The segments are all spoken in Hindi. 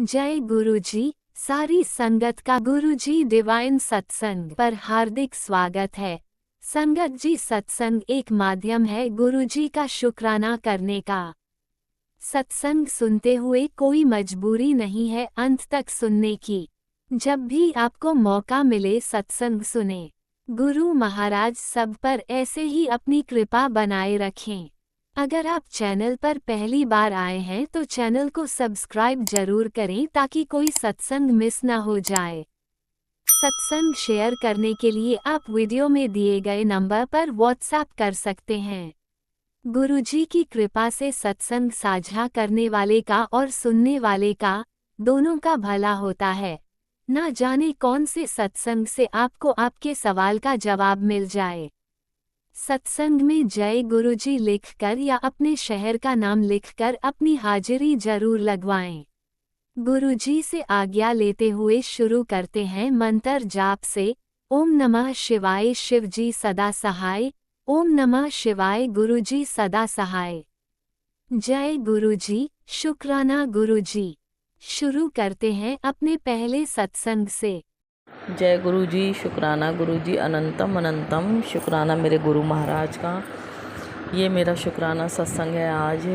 जय गुरुजी। सारी संगत का गुरुजी डिवाइन सत्संग पर हार्दिक स्वागत है। संगत जी, सत्संग एक माध्यम है गुरुजी का शुक्राना करने का। सत्संग सुनते हुए कोई मजबूरी नहीं है अंत तक सुनने की। जब भी आपको मौका मिले सत्संग सुने। गुरु महाराज सब पर ऐसे ही अपनी कृपा बनाए रखें। अगर आप चैनल पर पहली बार आए हैं तो चैनल को सब्सक्राइब जरूर करें ताकि कोई सत्संग मिस ना हो जाए। सत्संग शेयर करने के लिए आप वीडियो में दिए गए नंबर पर व्हाट्सएप कर सकते हैं। गुरुजी की कृपा से सत्संग साझा करने वाले का और सुनने वाले का दोनों का भला होता है। ना जाने कौन से सत्संग से आपको आपके सवाल का जवाब मिल जाए। सत्संग में जय गुरुजी लिखकर या अपने शहर का नाम लिखकर अपनी हाजिरी जरूर लगवाएं। गुरुजी से आज्ञा लेते हुए शुरू करते हैं मंत्र जाप से। ओम नमः शिवाय शिवजी सदा सहाय। ओम नमः शिवाय गुरुजी सदा सहाय। जय गुरुजी, शुक्राना गुरुजी। शुरू करते हैं अपने पहले सत्संग से। जय गुरु जी, शुक्राना गुरु जी, अनंतम अनंतम शुक्राना मेरे गुरु महाराज का। ये मेरा शुक्राना सत्संग है आज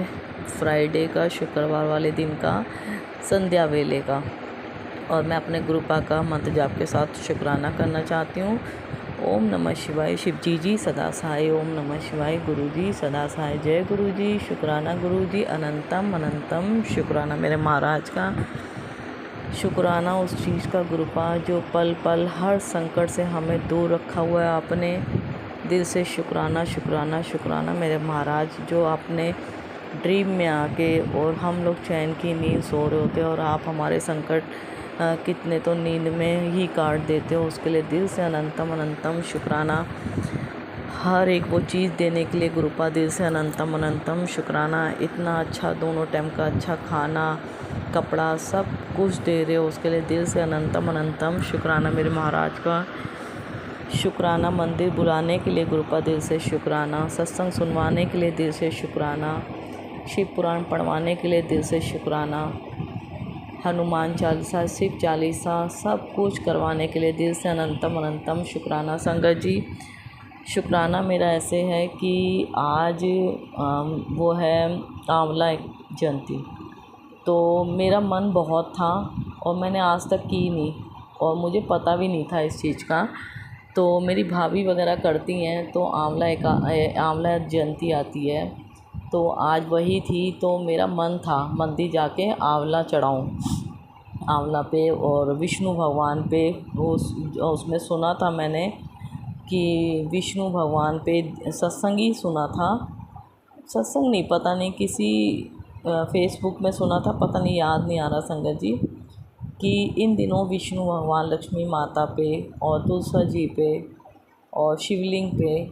फ्राइडे का, शुक्रवार वाले दिन का, संध्या वेले का। और मैं अपने गुरुपा का मंत्र जाप के साथ शुक्राना करना चाहती हूँ। ओम नमः शिवाय शिवजी जी सदा सहाय। ओम नमः शिवाय गुरु जी सदा सहाय। जय गुरु जी, शुक्राना गुरु जी, अनंतम अनंतम शुक्राना मेरे महाराज का। शुक्राना उस चीज़ का गुरुपा जो पल पल हर संकट से हमें दूर रखा हुआ है। अपने दिल से शुक्राना शुक्राना शुक्राना मेरे महाराज, जो आपने ड्रीम में आके और हम लोग चैन की नींद सो रहे होते और आप हमारे संकट कितने तो नींद में ही काट देते हो। उसके लिए दिल से अनंतम अनंतम शुक्राना। हर एक वो चीज़ देने के लिए गुरुपा दिल से अनंतम अनंतम शुक्राना। इतना अच्छा दोनों टाइम का अच्छा खाना, कपड़ा, सब कुछ दे रहे हो, उसके लिए दिल से अनंतम अनंतम शुक्राना मेरे महाराज का। शुक्राना मंदिर बुलाने के लिए गुरुपा दिल से शुक्राना। सत्संग सुनवाने के लिए दिल से शुक्राना। शिव पुराण पढ़वाने के लिए दिल से शुक्राना। हनुमान चालीसा, शिव चालीसा, सब कुछ करवाने के लिए दिल से अनंतम अनंतम शुक्राना। संगत जी, शुक्राना मेरा ऐसे है कि आज वो है आंवला जयंती। तो मेरा मन बहुत था और मैंने आज तक की नहीं और मुझे पता भी नहीं था इस चीज़ का। तो मेरी भाभी वगैरह करती हैं तो आंवला जयंती आती है, तो आज वही थी। तो मेरा मन था मंदिर जाके आंवला चढ़ाऊँ, आंवला पे और विष्णु भगवान पे। उसमें सुना था मैंने कि विष्णु भगवान पे सत्संग ही सुना था, सत्संग नहीं, पता नहीं किसी फेसबुक में सुना था, पता नहीं, याद नहीं आ रहा संगत जी, कि इन दिनों विष्णु भगवान लक्ष्मी माता पे और तुलसा जी पे और शिवलिंग पे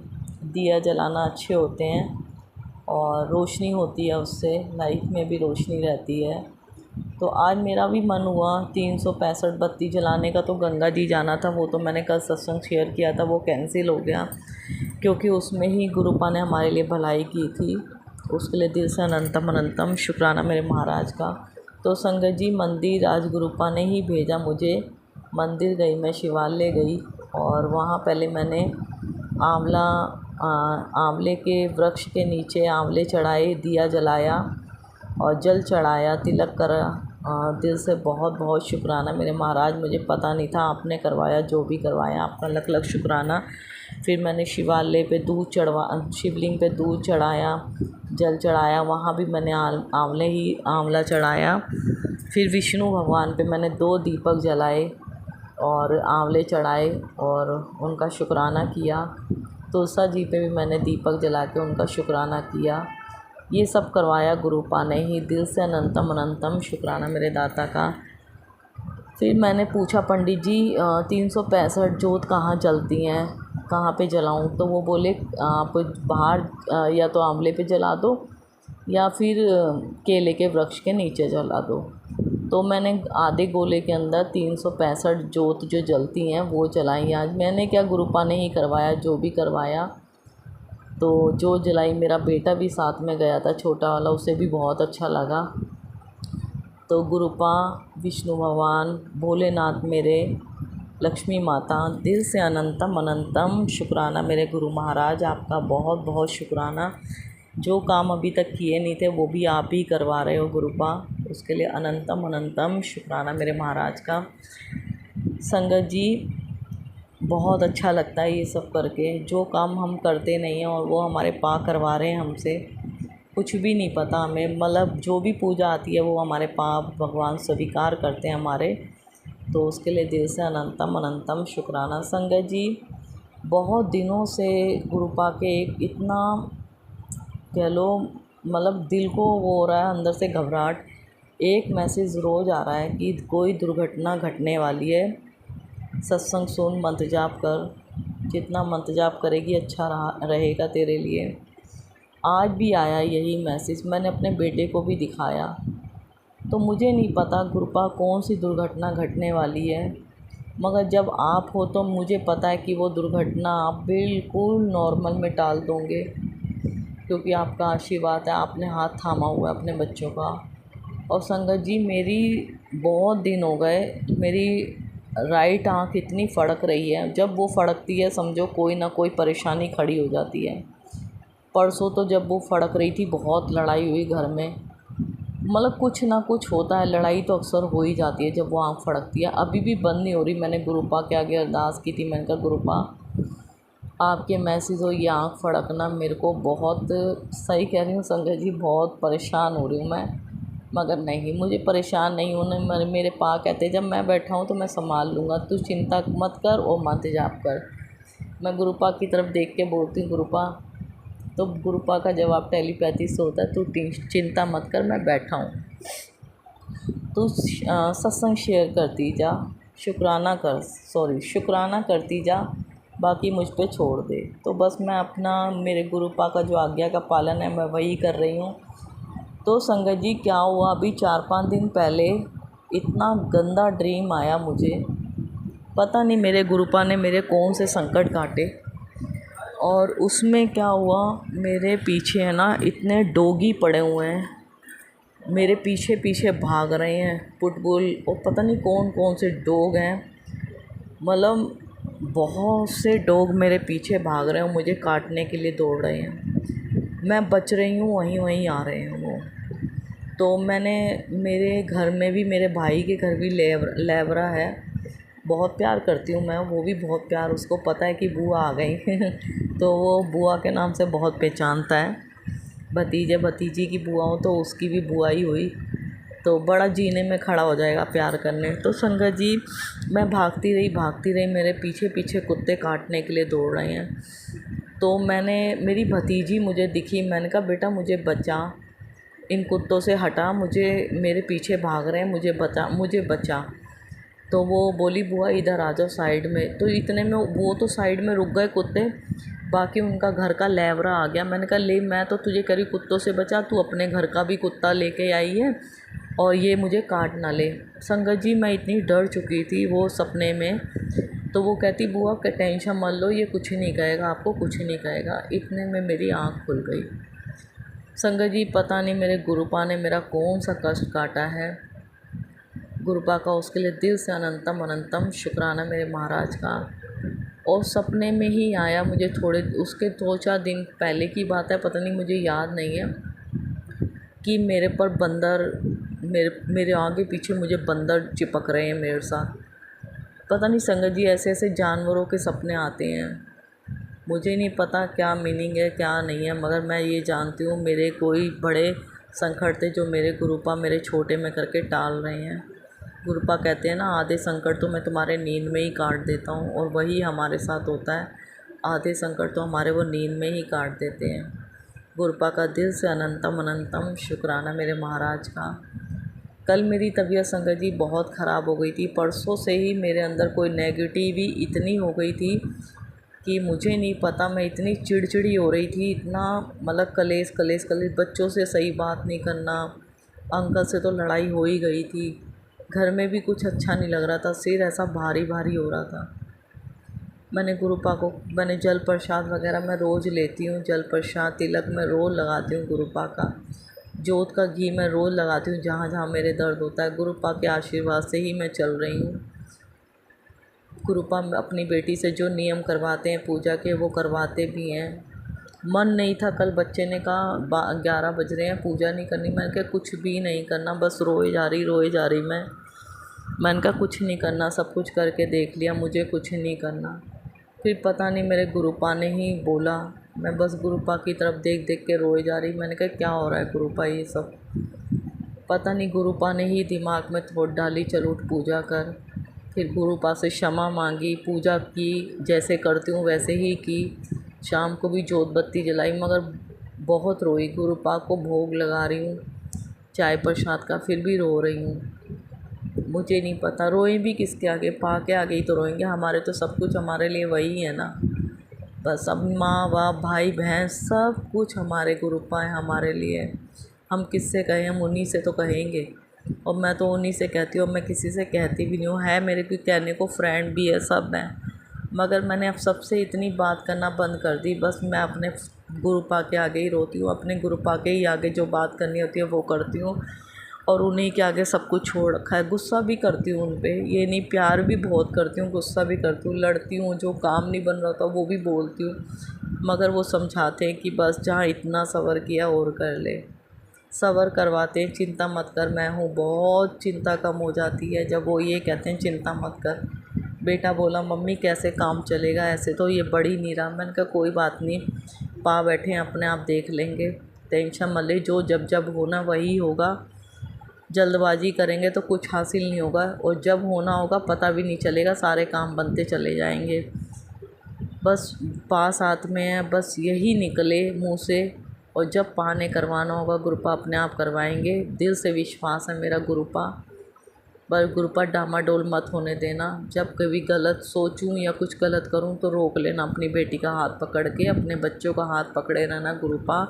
दिया जलाना अच्छे होते हैं और रोशनी होती है, उससे लाइफ में भी रोशनी रहती है। तो आज मेरा भी मन हुआ 365 बत्ती जलाने का। तो गंगा जी जाना था, वो तो मैंने कल सत्संग शेयर किया था, वो कैंसिल हो गया क्योंकि उसमें ही गुरुपा ने हमारे लिए भलाई की थी। उसके लिए दिल से अनंतम अनंतम शुक्राना मेरे महाराज का। तो संगत जी, मंदिर आज गुरुपा ने ही भेजा मुझे। मंदिर गई मैं, शिवालय गई और वहाँ पहले मैंने आंवले के वृक्ष के नीचे आंवले चढ़ाए, दिया जलाया और जल चढ़ाया, तिलक करा। दिल से बहुत बहुत शुक्राना मेरे महाराज, मुझे पता नहीं था, आपने करवाया, जो भी करवाया आपका लख लख शुक्राना। फिर मैंने शिवालय पे शिवलिंग पे दूध चढ़ाया, जल चढ़ाया, वहाँ भी मैंने आंवला चढ़ाया। फिर विष्णु भगवान पे मैंने 2 दीपक जलाए और आंवले चढ़ाए और उनका शुक्राना किया। तुलसा जी पे भी मैंने दीपक जला के उनका शुक्राना किया। ये सब करवाया गुरुपा ने ही, दिल से अनंतम अनंतम शुक्राना मेरे दाता का। फिर मैंने पूछा, पंडित जी 365 जोत कहाँ जलती हैं, कहाँ पे जलाऊं? तो वो बोले आप बाहर या तो आंवले पे जला दो या फिर केले के वृक्ष के नीचे जला दो। तो मैंने आधे गोले के अंदर 365 जोत जो जलती हैं वो जलाई। आज मैंने क्या, गुरुपा ने ही करवाया जो भी करवाया। तो जो जलाई, मेरा बेटा भी साथ में गया था छोटा वाला, उसे भी बहुत अच्छा लगा। तो गुरुपा, विष्णु भगवान, भोलेनाथ मेरे, लक्ष्मी माता, दिल से अनंतम अनंतम शुक्राना मेरे गुरु महाराज, आपका बहुत बहुत शुक्राना। जो काम अभी तक किए नहीं थे वो भी आप ही करवा रहे हो गुरुपा, उसके लिए अनंतम अनंतम शुक्राना मेरे महाराज का। संगत जी, बहुत अच्छा लगता है ये सब करके। जो काम हम करते नहीं हैं और वो हमारे पा करवा रहे हैं हमसे, कुछ भी नहीं पता हमें, मतलब जो भी पूजा आती है वो हमारे पा भगवान स्वीकार करते हैं हमारे, तो उसके लिए दिल से अनंतम अनंतम शुक्राना। संगत जी, बहुत दिनों से गुरुपा के एक इतना कह लो, मतलब दिल को वो हो रहा है अंदर से घबराहट। एक मैसेज रोज़ आ रहा है कि कोई दुर्घटना घटने वाली है, सत्संग सुन, मंत्र जाप कर, जितना मंत्र जाप करेगी अच्छा रहेगा तेरे लिए। आज भी आया यही मैसेज, मैंने अपने बेटे को भी दिखाया। तो मुझे नहीं पता गुरुपा कौन सी दुर्घटना घटने वाली है, मगर जब आप हो तो मुझे पता है कि वो दुर्घटना आप बिल्कुल नॉर्मल में टाल दोगे, क्योंकि आपका आशीर्वाद है, आपने हाथ थामा हुआ है अपने बच्चों का। और संगत जी, मेरी बहुत दिन हो गए, मेरी राइट आँख इतनी फड़क रही है, जब वो फड़कती है समझो कोई ना कोई परेशानी खड़ी हो जाती है। परसों तो जब वो फड़क रही थी बहुत लड़ाई हुई घर में, मतलब कुछ ना कुछ होता है, लड़ाई तो अक्सर हो ही जाती है जब वो आँख फड़कती है। अभी भी बंद नहीं हो रही। मैंने गुरुपा के आगे अरदास की थी, मैंने कहा गुरुपा आपके मैसेज हो ये आँख फड़कना मेरे को बहुत, सही कह रही हूँ संगत जी, बहुत परेशान हो रही हूँ मैं। मगर नहीं, मुझे परेशान नहीं होने, मेरे पा कहते जब मैं बैठा हूँ तो मैं संभाल लूँगा, तू चिंता मत कर और मंत्र जाप कर। मैं गुरुपा की तरफ देख के बोलती हूँ गुरुपा, तो गुरुपा का जवाब टेलीपैथी से होता है, तू चिंता मत कर, मैं बैठा हूँ, तू सत्संग शेयर करती जा, शुक्राना करती जा, बाकी मुझ पे छोड़ दे। तो बस मैं अपना, मेरे गुरुपा का जो आज्ञा का पालन है मैं वही कर रही हूँ। तो संगत जी, क्या हुआ, अभी 4-5 दिन पहले इतना गंदा ड्रीम आया मुझे, पता नहीं मेरे गुरुपा ने मेरे कौन से संकट काटे। और उसमें क्या हुआ, मेरे पीछे है ना इतने डॉगी पड़े हुए हैं, मेरे पीछे पीछे भाग रहे हैं पुटबुल, और पता नहीं कौन कौन से डॉग हैं, मतलब बहुत से डॉग मेरे पीछे भाग रहे हैं, मुझे काटने के लिए दौड़ रहे हैं। मैं बच रही हूँ, वहीं वहीं आ रहे हैं वो। तो मैंने, मेरे घर में भी, मेरे भाई के घर भी लेबरा है, बहुत प्यार करती हूँ मैं, वो भी बहुत प्यार, उसको पता है कि बुआ आ गई तो वो बुआ के नाम से बहुत पहचानता है। भतीजे भतीजी की बुआ हो तो उसकी भी बुआ ही हुई, तो बड़ा जीने में खड़ा हो जाएगा प्यार करने। तो संगत जी, मैं भागती रही, मेरे पीछे पीछे कुत्ते काटने के लिए दौड़ रहे हैं। तो मेरी भतीजी मुझे दिखी, मैंने कहा बेटा मुझे बचा, इन कुत्तों से हटा, मेरे पीछे भाग रहे हैं, मुझे बचा। तो वो बोली बुआ इधर आ जाओ साइड में। तो इतने में वो तो साइड में रुक गए कुत्ते, बाकी उनका घर का लेवरा आ गया। मैंने कहा ले, मैं तो तुझे करी कुत्तों से बचा, तू अपने घर का भी कुत्ता लेके आई है और ये मुझे काट ना ले। संगत जी, मैं इतनी डर चुकी थी वो सपने में। तो वो कहती बुआ टेंशन मत लो, ये कुछ नहीं कहेगा, आपको कुछ नहीं कहेगा। इतने में मेरी आँख खुल गई। संगत जी, पता नहीं मेरे गुरुपा ने मेरा कौन सा कष्ट काटा है, गुरुपा का उसके लिए दिल से अनंतम अनंतम शुक्राना मेरे महाराज का। और सपने में ही आया मुझे, उसके 2-4 दिन पहले की बात है, पता नहीं मुझे याद नहीं है, कि मेरे पर बंदर, मेरे आगे पीछे मुझे बंदर चिपक रहे हैं मेरे साथ। पता नहीं संगत जी, ऐसे ऐसे जानवरों के सपने आते हैं, मुझे नहीं पता क्या मीनिंग है क्या नहीं है, मगर मैं ये जानती हूँ मेरे कोई बड़े संकट थे जो मेरे गुरुपा मेरे छोटे में करके टाल रहे हैं। गुरुपा कहते हैं ना, आधे संकट तो मैं तुम्हारे नींद में ही काट देता हूँ, और वही हमारे साथ होता है, आधे संकट तो हमारे वो नींद में ही काट देते हैं। गुरुपा का दिल से अनंतम अनंतम शुक्राना मेरे महाराज का। कल मेरी तबीयत संगत जी बहुत ख़राब हो गई थी, परसों से ही मेरे अंदर कोई नेगेटिविटी इतनी हो गई थी कि मुझे नहीं पता, मैं इतनी चिड़चिड़ी हो रही थी, इतना मतलब कलेश, बच्चों से सही बात नहीं करना, अंकल से तो लड़ाई हो ही गई थी, घर में भी कुछ अच्छा नहीं लग रहा था, सिर ऐसा भारी भारी हो रहा था। मैंने जल प्रसाद वगैरह मैं रोज़ लेती हूँ, जल प्रसाद तिलक मैं रोज़ लगाती हूँ गुरुपा का। जोत का घी मैं रोज़ लगाती हूँ जहाँ जहाँ मेरे दर्द होता है। गुरुपा के आशीर्वाद से ही मैं चल रही हूँ। गुरुपा अपनी बेटी से जो नियम करवाते हैं पूजा के, वो करवाते भी हैं। मन नहीं था, कल बच्चे ने कहा 11 बज रहे हैं, पूजा नहीं करनी। मैंने कहा कुछ भी नहीं करना, बस रोए जा रही मैंने कहा कुछ नहीं करना, सब कुछ करके देख लिया, मुझे कुछ नहीं करना। फिर पता नहीं मेरे गुरुपा ने ही बोला, मैं बस गुरुपा की तरफ देख देख के रोए जा रही। मैंने कहा क्या हो रहा है गुरुपा ये सब। पता नहीं गुरुपा ने ही दिमाग में थोड़ डाली, चल उठ पूजा कर। फिर गुरुपा से क्षमा मांगी, पूजा की, जैसे करती हूँ वैसे ही की। शाम को भी जोत बत्ती जलाई, मगर बहुत रोई। गुरुपा को भोग लगा रही हूँ चाय प्रसाद का, फिर भी रो रही हूँ। मुझे नहीं पता रोए भी किसके आगे, पा के आगे ही तो रोएंगे। हमारे तो सब कुछ हमारे लिए वही है ना। बस अब माँ बाप भाई बहन सब कुछ हमारे गुरुपा है हमारे लिए। हम किससे कहें, हम उन्हीं से तो कहेंगे। और मैं तो उन्हीं से कहती हूँ, मैं किसी से कहती भी नहीं हूँ। है मेरे भी कहने को फ्रेंड भी है, सब हैं, मगर मैंने अब सबसे इतनी बात करना बंद कर दी। बस मैं अपने गुरुपा के आगे ही रोती हूँ, अपने गुरुपा के ही आगे जो बात करनी होती है वो करती हूँ, और उन्हीं के आगे सब कुछ छोड़ रखा है। गुस्सा भी करती हूँ उन पे, ये नहीं, प्यार भी बहुत करती हूँ, गुस्सा भी करती हूँ, लड़ती हूँ, जो काम नहीं बन रहा था वो भी बोलती हूँ, मगर वो समझाते हैं कि बस जहाँ इतना सब्र किया और कर ले। सब्र करवाते हैं, चिंता मत कर। मैं हूँ, बहुत चिंता कम हो जाती है जब वो ये कहते हैं चिंता मत कर। बेटा बोला मम्मी कैसे काम चलेगा, ऐसे तो ये बढ़ ही नहीं रहा। मैंने कहा कोई बात नहीं, पा बैठे हैं, अपने आप देख लेंगे, टेंशन मत ले, जो जब जब होना वही होगा। जल्दबाजी करेंगे तो कुछ हासिल नहीं होगा, और जब होना होगा पता भी नहीं चलेगा, सारे काम बनते चले जाएंगे। बस पास हाथ में है, बस यही निकले मुँह से। और जब पा ने करवाना होगा गुरुपा अपने आप करवाएंगे। दिल से विश्वास है मेरा गुरुपा। पर गुरुपा डामाडोल मत होने देना। जब कभी गलत सोचूं या कुछ गलत करूं तो रोक लेना, अपनी बेटी का हाथ पकड़ के, अपने बच्चों का हाथ पकड़े रहना गुरुपा।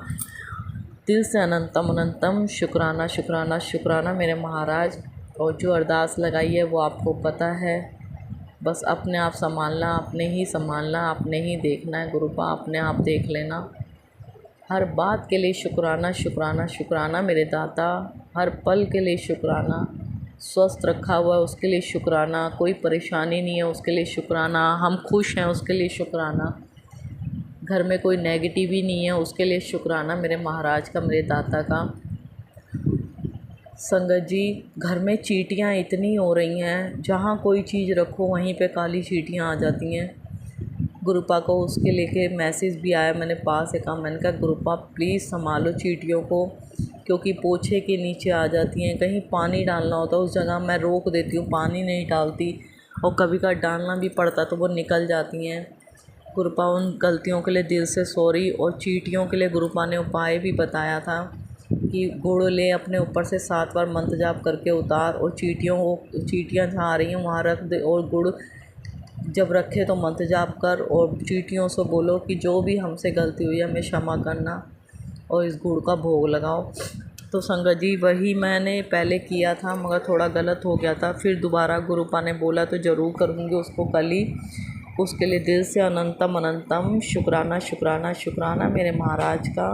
दिल से अनंतम अनंतम शुक्राना शुक्राना शुक्राना मेरे महाराज। और जो अरदास लगाई है वो आपको पता है। बस अपने आप संभालना, अपने ही संभालना, अपने ही देखना है गुरुपा, अपने आप देख लेना। हर बात के लिए शुक्राना शुक्राना शुक्राना मेरे दाता। हर पल के लिए शुक्राना। स्वस्थ रखा हुआ है उसके लिए शुक्राना, कोई परेशानी नहीं है उसके लिए शुक्राना, हम खुश हैं उसके लिए शुक्राना, घर में कोई नेगेटिव ही नहीं है उसके लिए शुक्राना मेरे महाराज का, मेरे दाता का। संगत जी, घर में चींटियाँ इतनी हो रही हैं, जहाँ कोई चीज़ रखो वहीं पे काली चींटियाँ आ जाती हैं। गुरुपा को उसके लेके मैसेज भी आया, मैंने पास से कहा, मैंने कहा गुरुपा प्लीज़ संभालो चींटियों को, क्योंकि पोछे के नीचे आ जाती हैं। कहीं पानी डालना होता है उस जगह मैं रोक देती हूँ, पानी नहीं डालती, और कभी कभी डालना भी पड़ता तो वो निकल जाती हैं। गुरुपा उन गलतियों के लिए दिल से सॉरी। और चींटियों के लिए गुरुपा ने उपाय भी बताया था कि गुड़ ले, अपने ऊपर से 7 बार मंत्र जाप करके उतार, और चींटियाँ जहाँ आ रही हैं वहाँ रख दे, और गुड़ जब रखे तो मंत्र जाप कर, और चींटियों से बोलो कि जो भी हमसे गलती हुई है हमें क्षमा करना, और इस गुड़ का भोग लगाओ। तो संगत जी वही मैंने पहले किया था, मगर थोड़ा गलत हो गया था। फिर दोबारा गुरुपा ने बोला तो ज़रूर करूँगी उसको कल ही। उसके लिए दिल से अनंतम अनंतम शुक्राना शुक्राना शुक्राना मेरे महाराज का।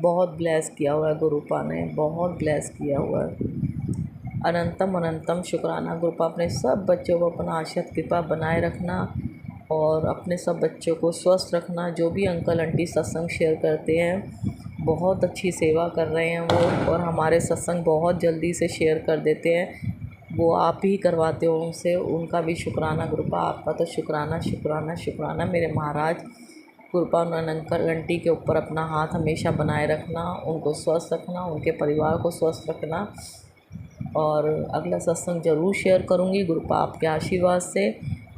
बहुत ब्लेस किया हुआ है गुरुपा ने, बहुत ब्लेस किया हुआ है। अनंतम अनंतम शुक्राना गुरुपा। अपने सब बच्चों को अपना आशीर्वाद कृपा बनाए रखना, और अपने सब बच्चों को स्वस्थ रखना। जो भी अंकल आंटी सत्संग शेयर करते हैं, बहुत अच्छी सेवा कर रहे हैं वो, और हमारे सत्संग बहुत जल्दी से शेयर कर देते हैं। वो आप ही करवाते हो उनसे, उनका भी शुक्राना गुरुपा। आपका तो शुक्राना शुक्राना शुक्राना मेरे महाराज। गुरुपा उन अंकल आंटी के ऊपर अपना हाथ हमेशा बनाए रखना, उनको स्वस्थ रखना, उनके परिवार को स्वस्थ रखना। और अगला सत्संग ज़रूर शेयर करूँगी गुरुपा आपके आशीर्वाद से।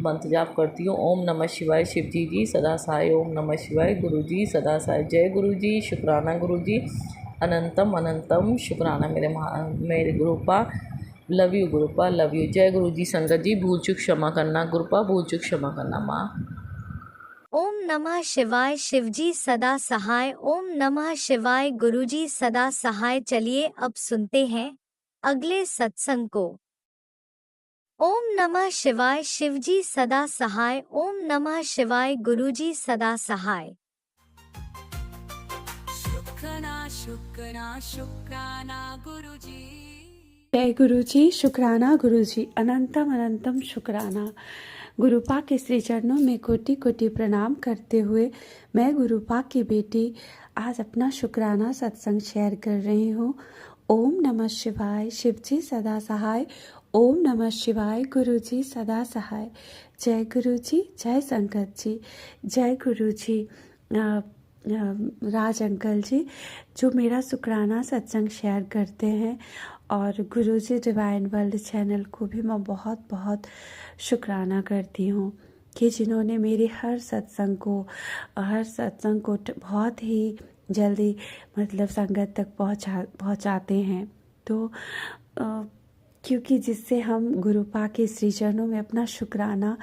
मंत्र जाप करती हूँ, ओम नमः शिवाय शिव जी सदा सहाय, ओम नमः शिवाय गुरु जी सदा सहाय। जय गुरु जी, शुक्राना गुरु जी, अनंतम अनंतम शुक्राना मेरे गुरुपा। लव यू गुरुपा, लव यू। जय गुरु जी। संगत जी भूल चूक क्षमा करना गुरुपा, भूल चूक क्षमा करना माँ। ओम नमः शिवाय शिवजी सदा सहाय, ओम नमः शिवाय गुरुजी सदा सहाय। चलिए अब सुनते हैं अगले सत्संग को। ओम नमः शिवाय शिवजी सदा सहाय, ओम नमः शिवाय गुरुजी सदा सहाय। शुक्राना गुरुजी। जय गुरु जी, शुक्राना गुरु जी, अनंतम अनंतम शुक्राना। गुरुपाक के श्री चरणों में कोटि कोटि प्रणाम करते हुए मैं गुरुपाक की बेटी आज अपना शुक्राना सत्संग शेयर कर रही हूँ। ओम नमः शिवाय, शिव जी सदा सहाय। ओम नमः शिवाय, गुरु जी सदा सहाय। जय गुरु जी, जय संगत जी, जय गुरु जी। राज अंकल जी जो मेरा शुक्राना सत्संग शेयर करते हैं, और गुरुजी डिवाइन वर्ल्ड चैनल को भी मैं बहुत बहुत शुक्राना करती हूँ कि जिन्होंने मेरे हर सत्संग को बहुत ही जल्दी मतलब संगत तक पहुँचाते हैं। तो क्योंकि जिससे हम गुरुपा के श्री चरणों में अपना शुक्राना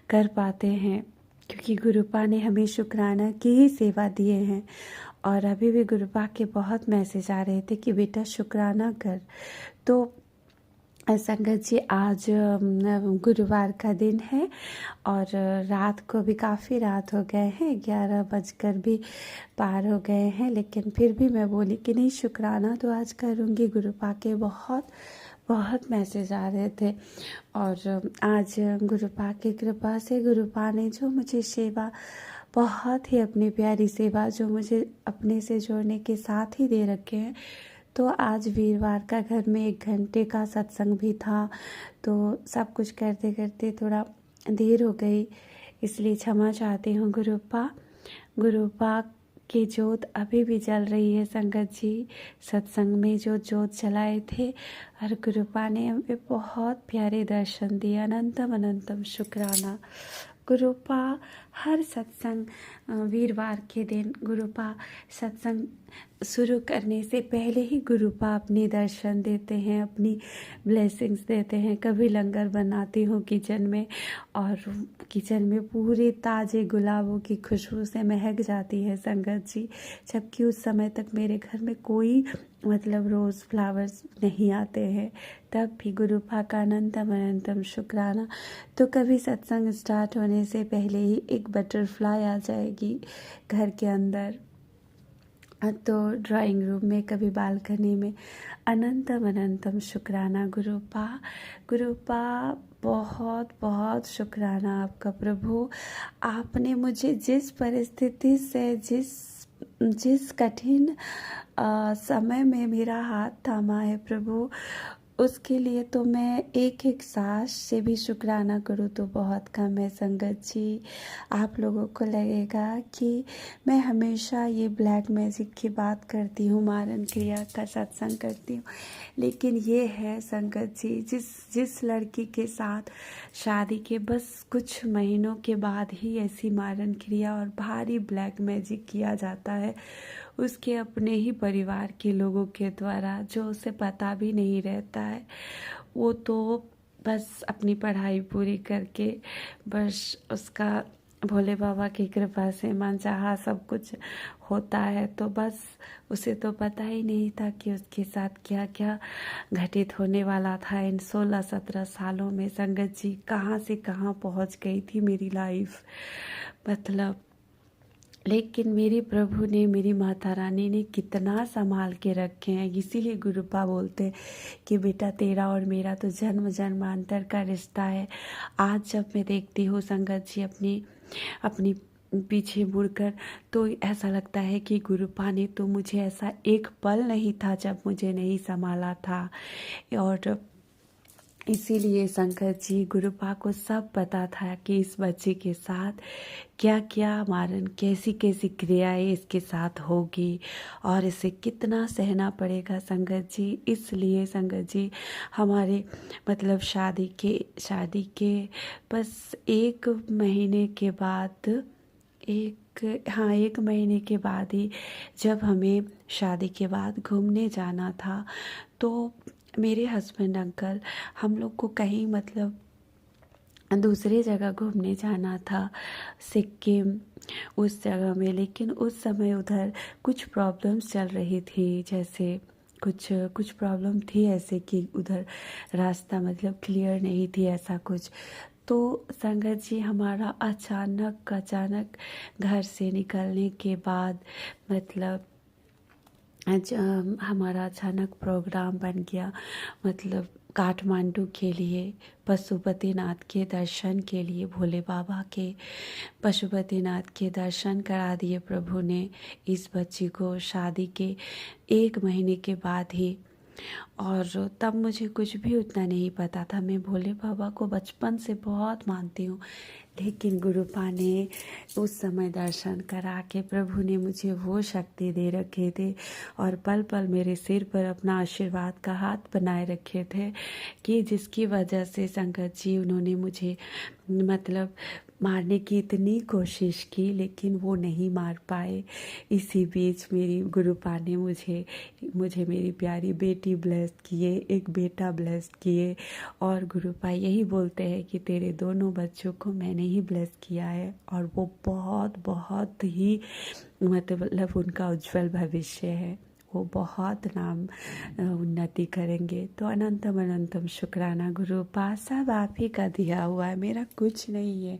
कर पाते हैं, क्योंकि गुरुपा ने हमें शुक्राना की ही सेवा दिए हैं। और अभी भी गुरुपा के बहुत मैसेज आ रहे थे कि बेटा शुक्राना कर। तो संगत जी आज गुरुवार का दिन है और रात को भी काफ़ी रात हो गए हैं, 11 बजकर भी पार हो गए हैं, लेकिन फिर भी मैं बोली कि नहीं शुक्राना तो आज करूँगी। गुरुपा के बहुत मैसेज आ रहे थे और आज गुरुपा की कृपा से गुरुपा ने जो मुझे सेवा बहुत ही अपनी प्यारी सेवा जो मुझे अपने से जोड़ने के साथ ही दे रखे हैं। तो आज वीरवार का घर में 1 घंटे का सत्संग भी था, तो सब कुछ करते करते थोड़ा देर हो गई, इसलिए क्षमा चाहती हूँ गुरुपा की जोत अभी भी जल रही है। संगत जी सत्संग में जो जोत जलाए थे और गुरुपा ने हमें बहुत प्यारे दर्शन दिए। अनंतम अनंतम शुक्राना। गुरुपा हर सत्संग वीरवार के दिन गुरुपा सत्संग शुरू करने से पहले ही गुरुपा अपने दर्शन देते हैं, अपनी ब्लेसिंग्स देते हैं। कभी लंगर बनाती हूँ किचन में और किचन में पूरे ताज़े गुलाबों की खुशबू से महक जाती है संगत जी, जबकि उस समय तक मेरे घर में कोई मतलब रोज़ फ्लावर्स नहीं आते हैं, तब भी गुरुपा का अनंतम अनंतम शुक्राना। तो कभी सत्संग स्टार्ट होने से पहले ही एक बटरफ्लाई आ जाएगी घर के अंदर, तो ड्राइंग रूम में, कभी बालकनी में। अनंतम अनंतम शुक्राना गुरुपा बहुत बहुत शुक्राना आपका प्रभु। आपने मुझे जिस परिस्थिति से जिस कठिन समय में मेरा हाथ थामा है प्रभु, उसके लिए तो मैं एक एक सांस से भी शुक्राना करूँ तो बहुत कम है संगत जी। आप लोगों को लगेगा कि मैं हमेशा ये ब्लैक मैजिक की बात करती हूँ, मारन क्रिया का सत्संग करती हूँ, लेकिन ये है संगत जी जिस लड़की के साथ शादी के बस कुछ महीनों के बाद ही ऐसी मारन क्रिया और भारी ब्लैक मैजिक किया जाता है, उसके अपने ही परिवार के लोगों के द्वारा, जो उसे पता भी नहीं रहता है। वो तो बस अपनी पढ़ाई पूरी करके बस उसका भोले बाबा की कृपा से मनचाहा सब कुछ होता है, तो बस उसे तो पता ही नहीं था कि उसके साथ क्या क्या घटित होने वाला था। इन 16-17 सालों में संगत जी कहाँ से कहाँ पहुँच गई थी मेरी लाइफ, मतलब। लेकिन मेरे प्रभु ने, मेरी माता रानी ने कितना संभाल के रखे हैं। इसीलिए गुरुपा बोलते हैं कि बेटा तेरा और मेरा तो जन्म जन्मांतर का रिश्ता है। आज जब मैं देखती हूँ संगत जी अपनी पीछे मुड़कर, तो ऐसा लगता है कि गुरुपा ने तो मुझे ऐसा एक पल नहीं था जब मुझे नहीं संभाला था। और इसीलिए शंकर जी गुरुपा को सब पता था कि इस बच्चे के साथ क्या क्या मारन, कैसी कैसी क्रियाएं इसके साथ होगी और इसे कितना सहना पड़ेगा संगत जी। इसलिए संगत जी हमारे मतलब शादी के बस 1 महीने के बाद, 1 महीने के बाद ही जब हमें शादी के बाद घूमने जाना था, तो मेरे हस्बैंड अंकल हम लोग को कहीं मतलब दूसरी जगह घूमने जाना था, सिक्किम उस जगह में। लेकिन उस समय उधर कुछ प्रॉब्लम्स चल रही थी, जैसे कुछ प्रॉब्लम थी ऐसे कि उधर रास्ता मतलब क्लियर नहीं थी, ऐसा कुछ। तो संगत जी हमारा अचानक घर से निकलने के बाद मतलब आज हमारा अचानक प्रोग्राम बन गया, मतलब काठमांडू के लिए पशुपतिनाथ के दर्शन के लिए, भोले बाबा के पशुपतिनाथ के दर्शन करा दिए प्रभु ने इस बच्ची को शादी के 1 महीने के बाद ही। और तब मुझे कुछ भी उतना नहीं पता था। मैं भोले बाबा को बचपन से बहुत मानती हूँ, लेकिन गुरुपा ने उस समय दर्शन करा के प्रभु ने मुझे वो शक्ति दे रखे थे और पल पल मेरे सिर पर अपना आशीर्वाद का हाथ बनाए रखे थे, कि जिसकी वजह से संगत जी उन्होंने मुझे मतलब मारने की इतनी कोशिश की, लेकिन वो नहीं मार पाए। इसी बीच मेरी गुरुपा ने मुझे मेरी प्यारी बेटी ब्लेस किए, एक बेटा ब्लेस किए। और गुरुपा यही बोलते हैं कि तेरे दोनों बच्चों को मैंने ही ब्लेस किया है, और वो बहुत बहुत ही मतलब उनका उज्जवल भविष्य है, वो बहुत नाम उन्नति करेंगे। तो अनंतम अनंतम शुक्राना गुरुपा, सब आप ही का दिया हुआ है, मेरा कुछ नहीं है,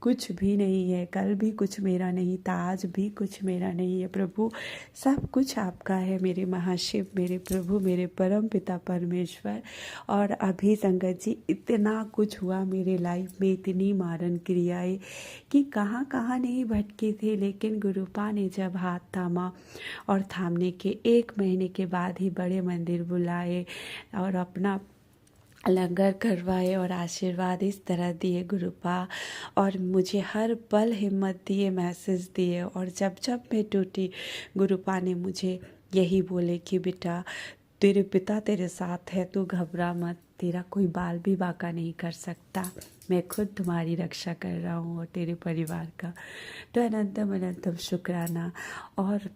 कुछ भी नहीं है। कल भी कुछ मेरा नहीं था, आज भी कुछ मेरा नहीं है प्रभु, सब कुछ आपका है मेरे महाशिव, मेरे प्रभु, मेरे परम पिता परमेश्वर। और अभी संगत जी इतना कुछ हुआ मेरे लाइफ में, इतनी मारन क्रियाएं कि कहाँ कहाँ नहीं भटकी थी, लेकिन गुरुपा ने जब हाथ थामा और थामने के 1 महीने के बाद ही बड़े मंदिर बुलाए और अपना लंगर करवाए और आशीर्वाद इस तरह दिए गुरुपा, और मुझे हर पल हिम्मत दिए, मैसेज दिए। और जब जब मैं टूटी, गुरुपा ने मुझे यही बोले कि बेटा तेरे पिता तेरे साथ है, तू घबरा मत, तेरा कोई बाल भी बांका नहीं कर सकता, मैं खुद तुम्हारी रक्षा कर रहा हूँ और तेरे परिवार का। तो अनंतम अनंतम शुक्राना। और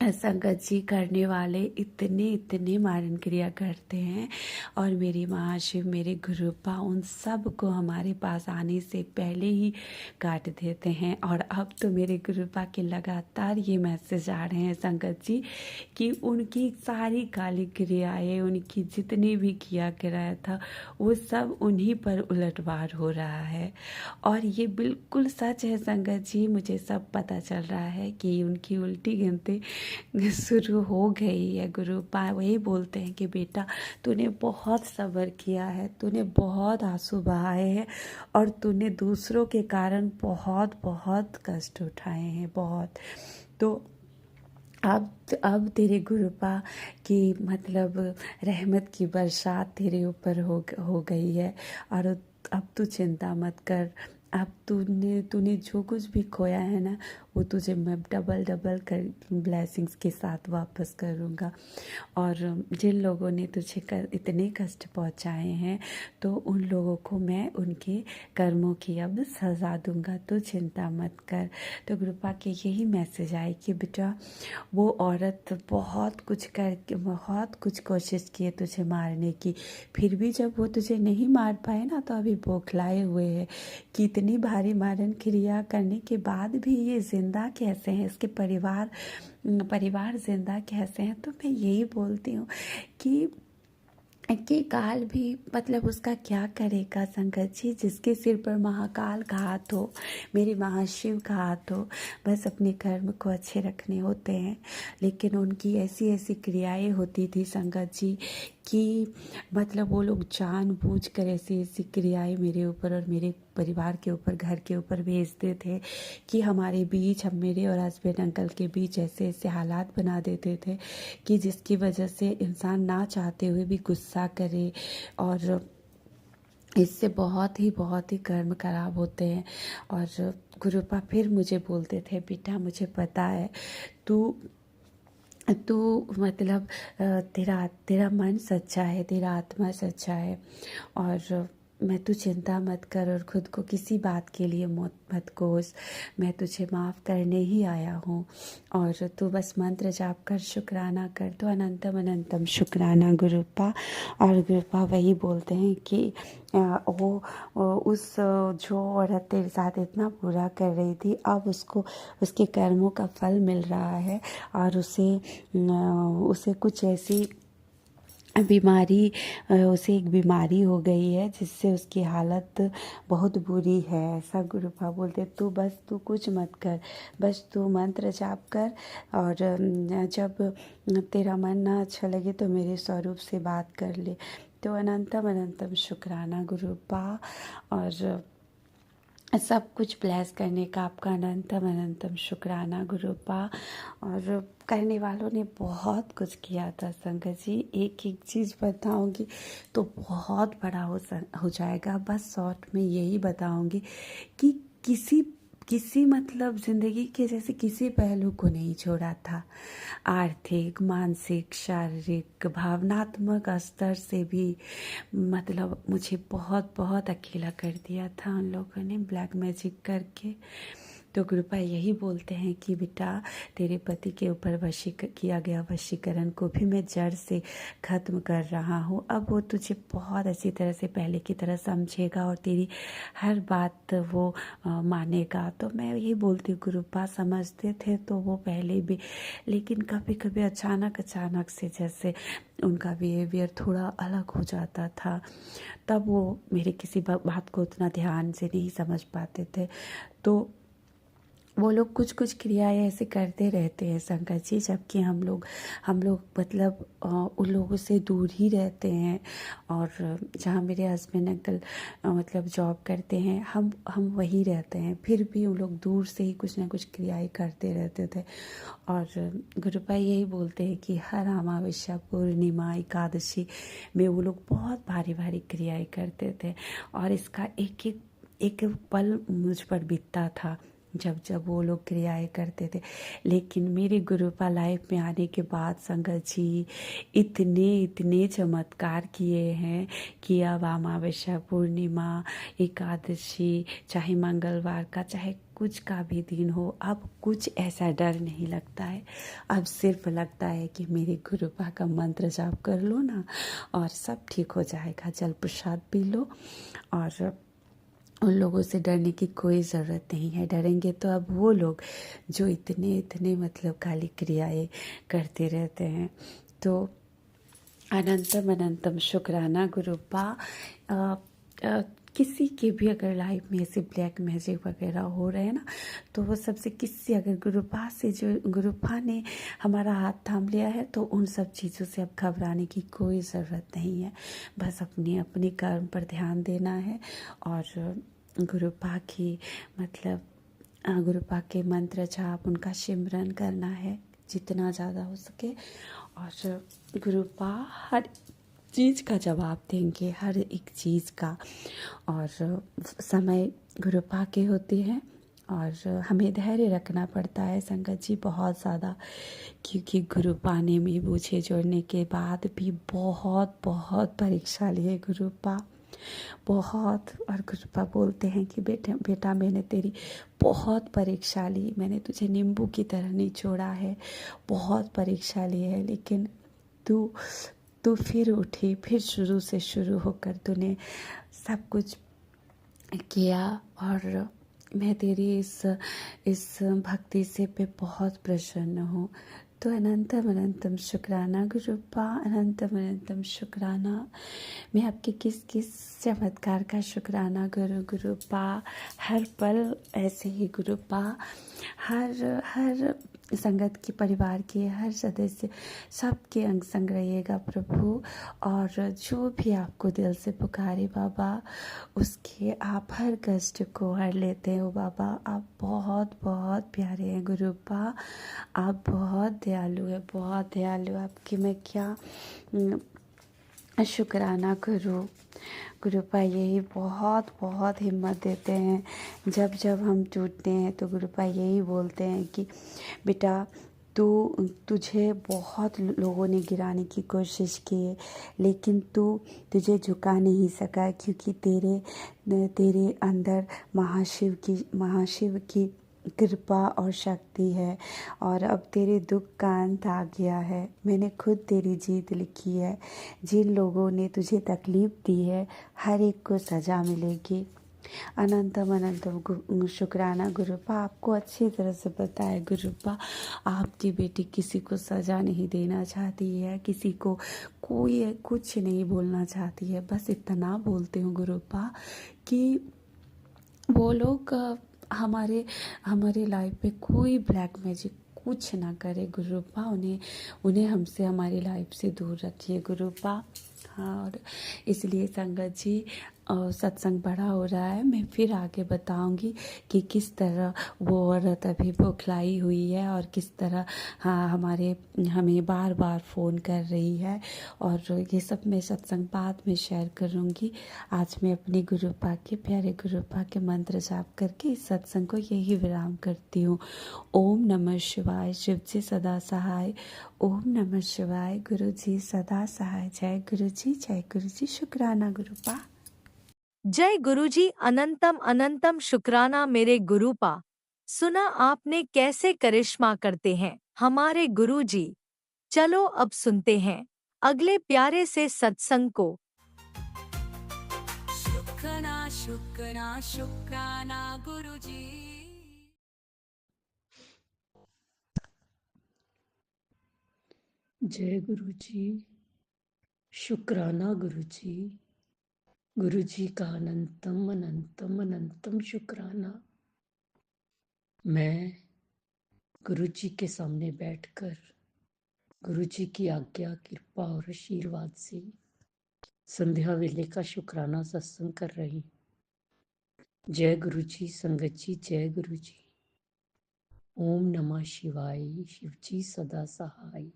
संगत जी करने वाले इतने इतने मारन क्रिया करते हैं, और मेरी महाशिव मेरे गुरुपा उन सब को हमारे पास आने से पहले ही काट देते हैं। और अब तो मेरे गुरुपा के लगातार ये मैसेज आ रहे हैं संगत जी कि उनकी सारी काली क्रियाएं, उनकी जितनी भी किया कराया था, वो सब उन्हीं पर उलटवार हो रहा है। और ये बिल्कुल सच है संगत जी, मुझे सब पता चल रहा है कि उनकी उल्टी गिनती शुरू हो गई है। गुरुपा वही बोलते हैं कि बेटा तूने बहुत सब्र किया है, तूने बहुत आंसू बहाए हैं, और तूने दूसरों के कारण बहुत बहुत कष्ट उठाए हैं, बहुत। तो अब तेरे गुरुपा की मतलब रहमत की बरसात तेरे ऊपर हो गई है, और अब तू चिंता मत कर। अब तूने जो कुछ भी खोया है ना, वो तुझे मैं डबल डबल कर ब्लेसिंग्स के साथ वापस करूँगा। और जिन लोगों ने तुझे इतने कष्ट पहुँचाए हैं, तो उन लोगों को मैं उनके कर्मों की अब सज़ा दूँगा, तो चिंता मत कर। तो गुरुपा के यही मैसेज आए कि बेटा वो औरत बहुत कुछ कोशिश की है तुझे मारने की, फिर भी जब वो तुझे नहीं मार पाए ना, तो अभी बौखलाए हुए हैं कि इतनी भारी मारन क्रिया करने के बाद भी ये जिंदा कैसे हैं, इसके परिवार जिंदा कैसे हैं। तो मैं यही बोलती हूँ कि काल भी मतलब उसका क्या करेगा संगत जी, जिसके सिर पर महाकाल का हाथ हो, मेरे महाशिव का हाथ हो, बस अपने कर्म को अच्छे रखने होते हैं। लेकिन उनकी ऐसी ऐसी क्रियाएं होती थी संगत जी कि मतलब वो लोग जानबूझकर ऐसी ऐसी क्रियाएं मेरे ऊपर और मेरे परिवार के ऊपर, घर के ऊपर भेजते थे कि हमारे बीच, हम मेरे और हस्बैंड अंकल के बीच ऐसे ऐसे हालात बना देते थे कि जिसकी वजह से इंसान ना चाहते हुए भी गुस्सा करे, और इससे बहुत ही कर्म खराब होते हैं। और गुरुपा फिर मुझे बोलते थे बेटा मुझे पता है तू मतलब तेरा मन सच्चा है, तेरा आत्मा सच्चा है, और मैं तू चिंता मत कर और खुद को किसी बात के लिए मत कोस, मैं तुझे माफ़ करने ही आया हूँ, और तू बस मंत्र जाप कर, शुक्राना कर। तो अनंतम अनंतम शुक्राना गुरुपा। और गुरुपा वही बोलते हैं कि उस जो औरत तेरे साथ इतना बुरा कर रही थी, अब उसको उसके कर्मों का फल मिल रहा है, और उसे कुछ ऐसी बीमारी उसे एक बीमारी हो गई है जिससे उसकी हालत बहुत बुरी है। ऐसा गुरुपा बोलते तू कुछ मत कर, बस तू मंत्र जाप कर और जब तेरा मन ना अच्छा लगे तो मेरे स्वरूप से बात कर ले। तो अनंतम अनंतम शुक्राना गुरुपा, और सब कुछ ब्लेस करने का आपका अनंतम अनंतम शुक्राना गुरुपा। और करने वालों ने बहुत कुछ किया था संगत जी, एक एक चीज़ बताऊंगी तो बहुत बड़ा हो जाएगा। बस शॉर्ट में यही बताऊंगी कि किसी मतलब ज़िंदगी के जैसे किसी पहलू को नहीं छोड़ा था। आर्थिक, मानसिक, शारीरिक, भावनात्मक स्तर से भी मतलब मुझे बहुत बहुत अकेला कर दिया था उन लोगों ने ब्लैक मैजिक करके। तो गुरुपा यही बोलते हैं कि बेटा तेरे पति के ऊपर किया गया वशीकरण को भी मैं जड़ से ख़त्म कर रहा हूँ। अब वो तुझे बहुत अच्छी तरह से पहले की तरह समझेगा और तेरी हर बात वो मानेगा। तो मैं यही बोलती हूँ गुरुपा समझते थे तो वो पहले भी, लेकिन कभी कभी अचानक से जैसे उनका बिहेवियर थोड़ा अलग हो जाता था, तब वो मेरे किसी बात को उतना ध्यान से नहीं समझ पाते थे। तो वो लोग कुछ कुछ क्रियाएं ऐसे करते रहते हैं संगत जी, जबकि हम लोग मतलब उन लोगों से दूर ही रहते हैं। और जहाँ मेरे हस्बैंड अंकल मतलब जॉब करते हैं, हम वहीं रहते हैं, फिर भी उन लोग दूर से ही कुछ ना कुछ क्रियाएं करते रहते थे। और गुरुपा यही बोलते हैं कि हर अमावस्या, पूर्णिमा, एकादशी में वो लोग बहुत भारी भारी क्रियाएं करते थे। और इसका एक पल मुझ पर बीतता था जब वो लोग क्रियाएं करते थे। लेकिन मेरे गुरुपा लाइफ में आने के बाद संगत जी इतने चमत्कार किए हैं कि अब अमावस्या, पूर्णिमा, एकादशी, चाहे मंगलवार का, चाहे कुछ का भी दिन हो, अब कुछ ऐसा डर नहीं लगता है। अब सिर्फ लगता है कि मेरे गुरुपा का मंत्र जाप कर लो ना और सब ठीक हो जाएगा। जल प्रसाद पी लो और उन लोगों से डरने की कोई ज़रूरत नहीं है। डरेंगे तो अब वो लोग जो इतने मतलब काली क्रियाएं करते रहते हैं। तो अनंतम अनंतम शुक्राना गुरुपा। किसी के भी अगर लाइफ में ऐसे ब्लैक मैजिक वगैरह हो रहे हैं ना, तो वो सबसे किसी अगर गुरुपा से जो गुरुपा ने हमारा हाथ थाम लिया है तो उन सब चीज़ों से अब घबराने की कोई ज़रूरत नहीं है। बस अपने कर्म पर ध्यान देना है और गुरुपा की मतलब गुरुपा के मंत्र जाप, उनका सिमरन करना है जितना ज़्यादा हो सके। और गुरुपा हर चीज़ का जवाब देंगे, हर एक चीज़ का। और समय गुरुपा के होते हैं और हमें धैर्य रखना पड़ता है संगत जी बहुत ज़्यादा, क्योंकि गुरुपा ने भी मुझे जोड़ने के बाद भी बहुत परीक्षा लिए गुरुपा, बहुत। और गुरुपा बोलते हैं कि बेटा मैंने तेरी बहुत परीक्षा ली, मैंने तुझे नींबू की तरह निचोड़ा है, बहुत परीक्षा ली है, लेकिन तू फिर उठी, फिर शुरू से शुरू होकर तूने सब कुछ किया। और मैं तेरी इस भक्ति से पे बहुत प्रसन्न हूँ। तो अनंतम अनंतम शुक्राना गुरुपा, अनंतम अनंतम शुक्राना। मैं आपके किस चमत्कार का शुक्राना करूँ गुरुपा। हर पल ऐसे ही गुरुपा, हर संगत के परिवार के हर सदस्य सबके अंग संग रहिएगा प्रभु। और जो भी आपको दिल से पुकारे बाबा, उसके आप हर कष्ट को हर लेते हो बाबा। आप बहुत प्यारे हैं गुरुपा, आप बहुत दयालु है, बहुत दयालु। आपकी मैं क्या शुक्राना करूँ गुरुपा। यही बहुत हिम्मत देते हैं जब हम टूटते हैं तो गुरुपा यही बोलते हैं कि बेटा तुझे बहुत लोगों ने गिराने की कोशिश की है, लेकिन तुझे झुका नहीं सका, क्योंकि तेरे अंदर महाशिव की कृपा और शक्ति है। और अब तेरे दुख का अंत आ गया है। मैंने खुद तेरी जीत लिखी है। जिन लोगों ने तुझे तकलीफ़ दी है हर एक को सज़ा मिलेगी। अनंतम अनंतम शुक्राना गुरुपा। आपको अच्छी तरह से पता है गुरुपा, आपकी बेटी किसी को सज़ा नहीं देना चाहती है, किसी को कोई कुछ नहीं बोलना चाहती है। बस इतना बोलती हूँ गुरुपा कि वो लोग हमारे हमारे लाइफ पे कोई ब्लैक मैजिक कुछ ना करे गुरुपा। उन्हें उन्हें हमसे हमारी लाइफ से दूर रखिए गुरुपा। हाँ, और इसलिए संगत जी सत्संग बड़ा हो रहा है। मैं फिर आगे बताऊंगी कि किस तरह वो औरत अभी बौखलाई हुई है और किस तरह हाँ हमें बार बार फ़ोन कर रही है। और ये सब मैं सत्संग बाद में शेयर करूंगी। आज मैं अपने गुरुपा के प्यारे गुरुपा के मंत्र जाप करके इस सत्संग को यही विराम करती हूँ। ओम नमः शिवाय। शिव जी सदा सहाय। ओम नमः शिवाय। गुरु जी सदा सहाय। जय गुरु जी, जय गुरु जी। शुक्राना गुरुपा। जय गुरुजी। अनंतम अनंतम शुक्राना मेरे गुरुपा। सुना आपने कैसे करिश्मा करते हैं हमारे गुरुजी। चलो अब सुनते हैं अगले प्यारे से सत्संग को। शुक्राना शुक्राना शुक्राना गुरुजी। जय गुरु जी। शुक्राना गुरु जी। गुरु जी का अनंतम अनंतम अनंतम शुक्राना। मैं गुरु जी के सामने बैठकर गुरु जी की आज्ञा, कृपा और आशीर्वाद से संध्या वेले का शुक्राना सत्संग कर रही हूँ। जय गुरु जी संगत जी, जय गुरु जी। ओम नमः शिवाय। शिव जी सदा सहाय।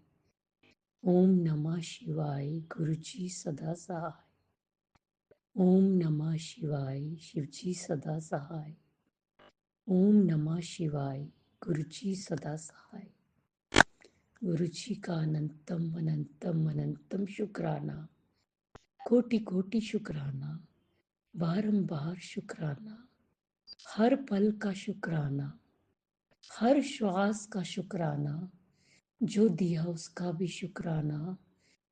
ओम नमः शिवाय। गुरु जी सदा सहाय। ओम नमः शिवाय। शिव जी सदा सहाय। ओम नमः शिवाय। गुरु जी सदा सहाय। गुरु जी का अनंतम अनंतम अनंतम शुक्राना। कोटि कोटि शुक्राना। बारंबार शुक्राना। हर पल का शुक्राना। हर श्वास का शुक्राना। जो दिया उसका भी शुक्राना,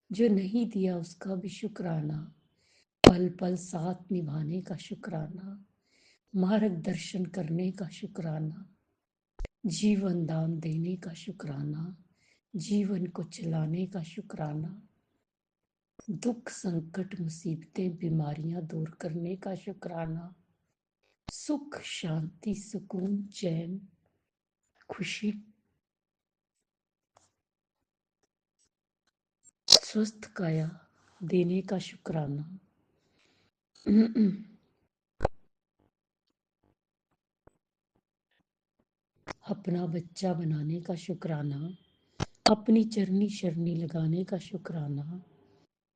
जो नहीं दिया उसका भी शुक्राना। पल पल साथ निभाने का शुक्राना। मार्गदर्शन करने का शुक्राना। जीवन दान देने का शुक्राना। जीवन को चलाने का शुक्राना। दुख संकट मुसीबतें बीमारियां दूर करने का शुक्राना। सुख शांति सुकून चैन खुशी स्वस्थ काया देने का शुक्राना। अपना बच्चा बनाने का शुक्राना। अपनी चरनी शरनी लगाने का शुक्राना।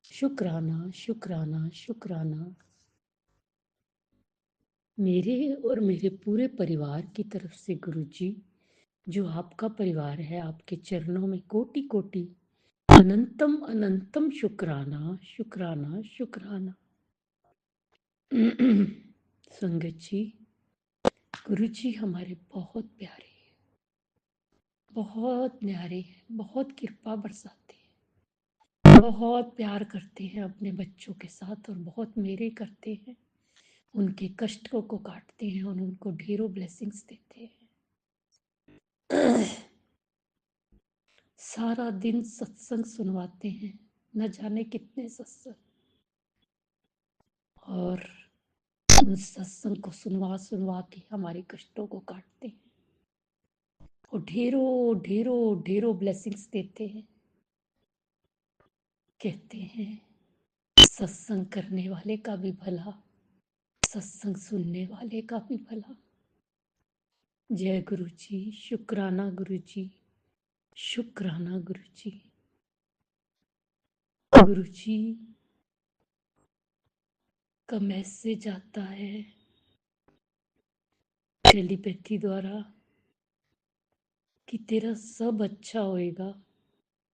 शुक्राना शुक्राना शुक्राना। मेरे और मेरे पूरे परिवार की तरफ से गुरु जी, जो आपका परिवार है, आपके चरणों में कोटि कोटि अनंतम अनंतम शुक्राना शुक्राना शुक्राना। संगत जी, गुरु जी हमारे बहुत प्यारे हैं, बहुत न्यारे हैं, बहुत कृपा बरसाते हैं, बहुत प्यार करते हैं अपने बच्चों के साथ और बहुत मेरे करते हैं। उनके कष्टों को काटते हैं और उनको ढेरों ब्लेसिंग्स देते हैं। सारा दिन सत्संग सुनवाते हैं, न जाने कितने सत्संग, और उन सत्संग को सुनवा सुनवा के हमारे कष्टों को काटते हैं और ढेरों ढेरों ढेरों ब्लेसिंग्स देते हैं। कहते हैं सत्संग करने वाले का भी भला, सत्संग सुनने वाले का भी भला। जय गुरु जी। शुक्राना गुरु जी। शुक्राना गुरु जी। गुरु जी का मैसेज आता है टेलीपैथी द्वारा कि तेरा सब अच्छा होएगा,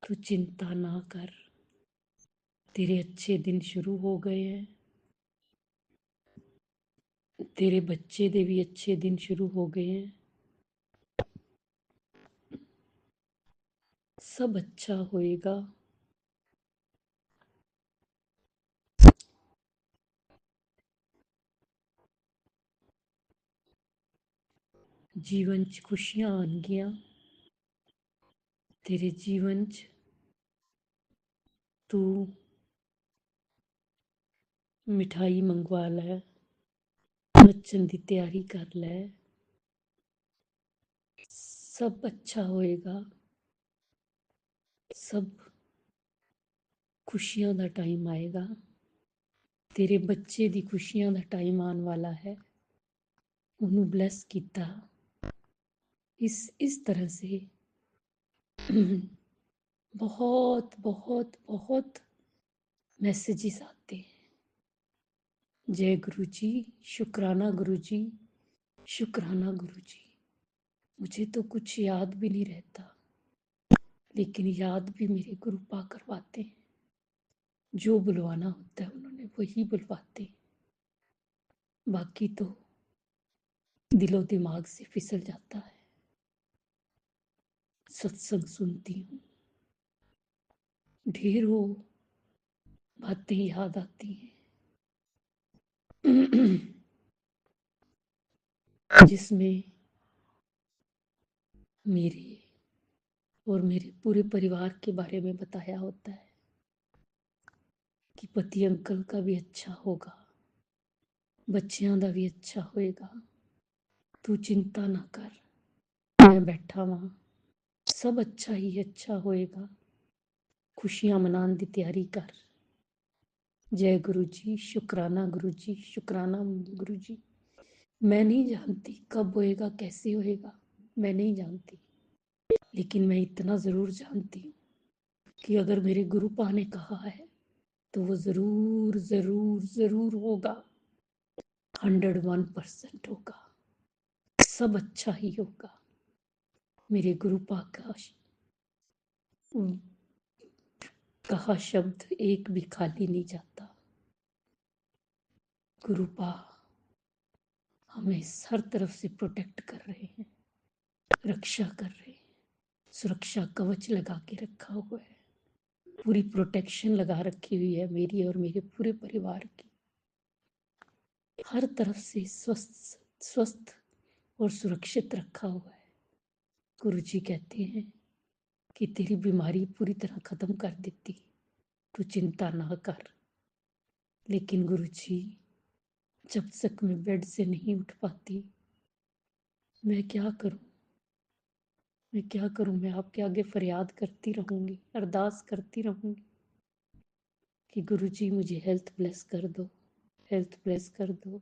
तू चिंता ना कर, तेरे अच्छे दिन शुरू हो गए हैं, तेरे बच्चे दे भी अच्छे दिन शुरू हो गए हैं, सब अच्छा होएगा। जीवन च खुशियां आनगियां, तेरे जीवन च तू मिठाई मंगवा लै, नच्चन दी तैयारी कर लै, सब अच्छा होएगा। सब खुशियां दा टाइम आएगा, तेरे बच्चे दी खुशियां दा टाइम आने वाला है। उन्होंने ब्लेस किया इस तरह से बहुत बहुत बहुत मैसेजेस आते हैं। जय गुरु जी, शुक्राना गुरु जी, शुक्राना गुरु जी। मुझे तो कुछ याद भी नहीं रहता, लेकिन याद भी मेरे गुरु पा करवाते हैं। जो बुलवाना होता है उन्होंने वही बुलवाते हैं, बाकी तो दिलो दिमाग से फिसल जाता है। सत्संग सुनती हूँ, ढेरों बातें याद आती हैं जिसमें मेरे और मेरे पूरे परिवार के बारे में बताया होता है कि पति अंकल का भी अच्छा होगा, बच्चियां दा भी अच्छा होएगा, तू चिंता ना कर, मैं बैठा वहां, सब अच्छा ही अच्छा होएगा, खुशियां मनाने की तैयारी कर। जय गुरु जी, शुक्राना गुरु जी, शुक्राना गुरु जी। मैं नहीं जानती कब होएगा, कैसे होएगा, मैं नहीं जानती, लेकिन मैं इतना जरूर जानती हूँ कि अगर मेरे गुरुपा ने कहा है तो वो जरूर जरूर जरूर होगा, 101% होगा, सब अच्छा ही होगा। मेरे गुरुपा का कहा शब्द एक भी खाली नहीं जाता। गुरुपा हमें हर तरफ से प्रोटेक्ट कर रहे हैं, रक्षा कर रहे हैं, सुरक्षा कवच लगा के रखा हुआ है, पूरी प्रोटेक्शन लगा रखी हुई है मेरी और मेरे पूरे परिवार की, हर तरफ से स्वस्थ स्वस्थ और सुरक्षित रखा हुआ है। गुरु जी कहते हैं कि तेरी बीमारी पूरी तरह खत्म कर देती, तू चिंता ना कर। लेकिन गुरु जी, जब तक मैं बेड से नहीं उठ पाती, मैं क्या करूं, मैं क्या करूं? मैं आपके आगे फरियाद करती रहूंगी, अरदास करती रहूंगी कि गुरु जी मुझे हेल्थ ब्लेस कर दो, हेल्थ ब्लेस कर दो।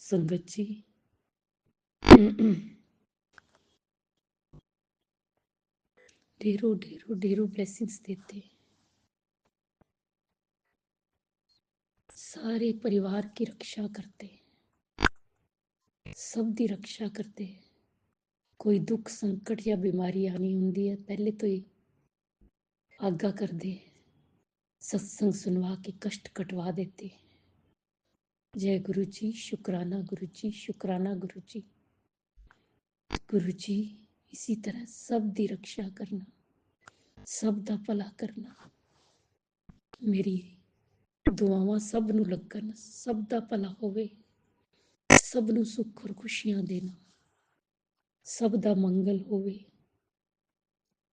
संगत जी, ढेरों ढेरों ढेरों ब्लेसिंग्स देते हैं, सारे परिवार की रक्षा करते हैं, सब दी रक्षा करते हैं। कोई दुख संकट या बीमारी आनी होंदी है, पहले तो ही आगा कर दे, सत्संग सुनवा के कष्ट कटवा देते हैं। जय गुरु जी, शुक्राना गुरु जी, शुक्राना गुरु जी। गुरु जी इसी तरह सब दी रक्षा करना, सब दा भला करना, मेरी दुआवां सब नू लगन, सब दा भला होवे, सब नू सुख और खुशियां देना, सब दा मंगल होवे,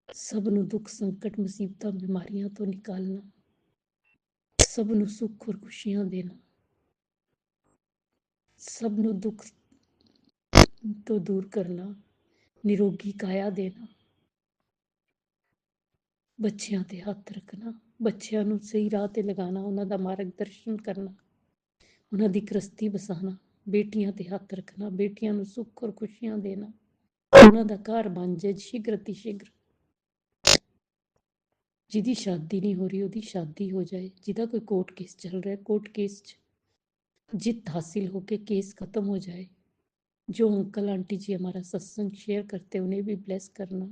सब नू दुख संकट मुसीबतां बीमारियां तो निकालना, सब नू सुख और खुशियां देना, सब नू दुख तो दूर करना, निरोगी काया देना, बच्चियां ते हथ रखना, बच्चियां नू सही राह ते लगाना, उन्हां दा मार्गदर्शन करना, उन्हां दी गृहस्थी बसाना, बेटियां ते हथ रखना, बेटियां नू सुख और खुशियां देना, उन्हां दा घर बन जाए शीघ्र अति शीघ्र, जिहदी शादी नहीं हो रही उहदी शादी हो जाए, जिहदा कोई कोर्ट केस चल रहा है कोर्ट केस च जित हासिल होके केस खत्म हो जाए। जो अंकल आंटी जी हमारा सत्संग शेयर करते हैं उन्हें भी ब्लेस करना।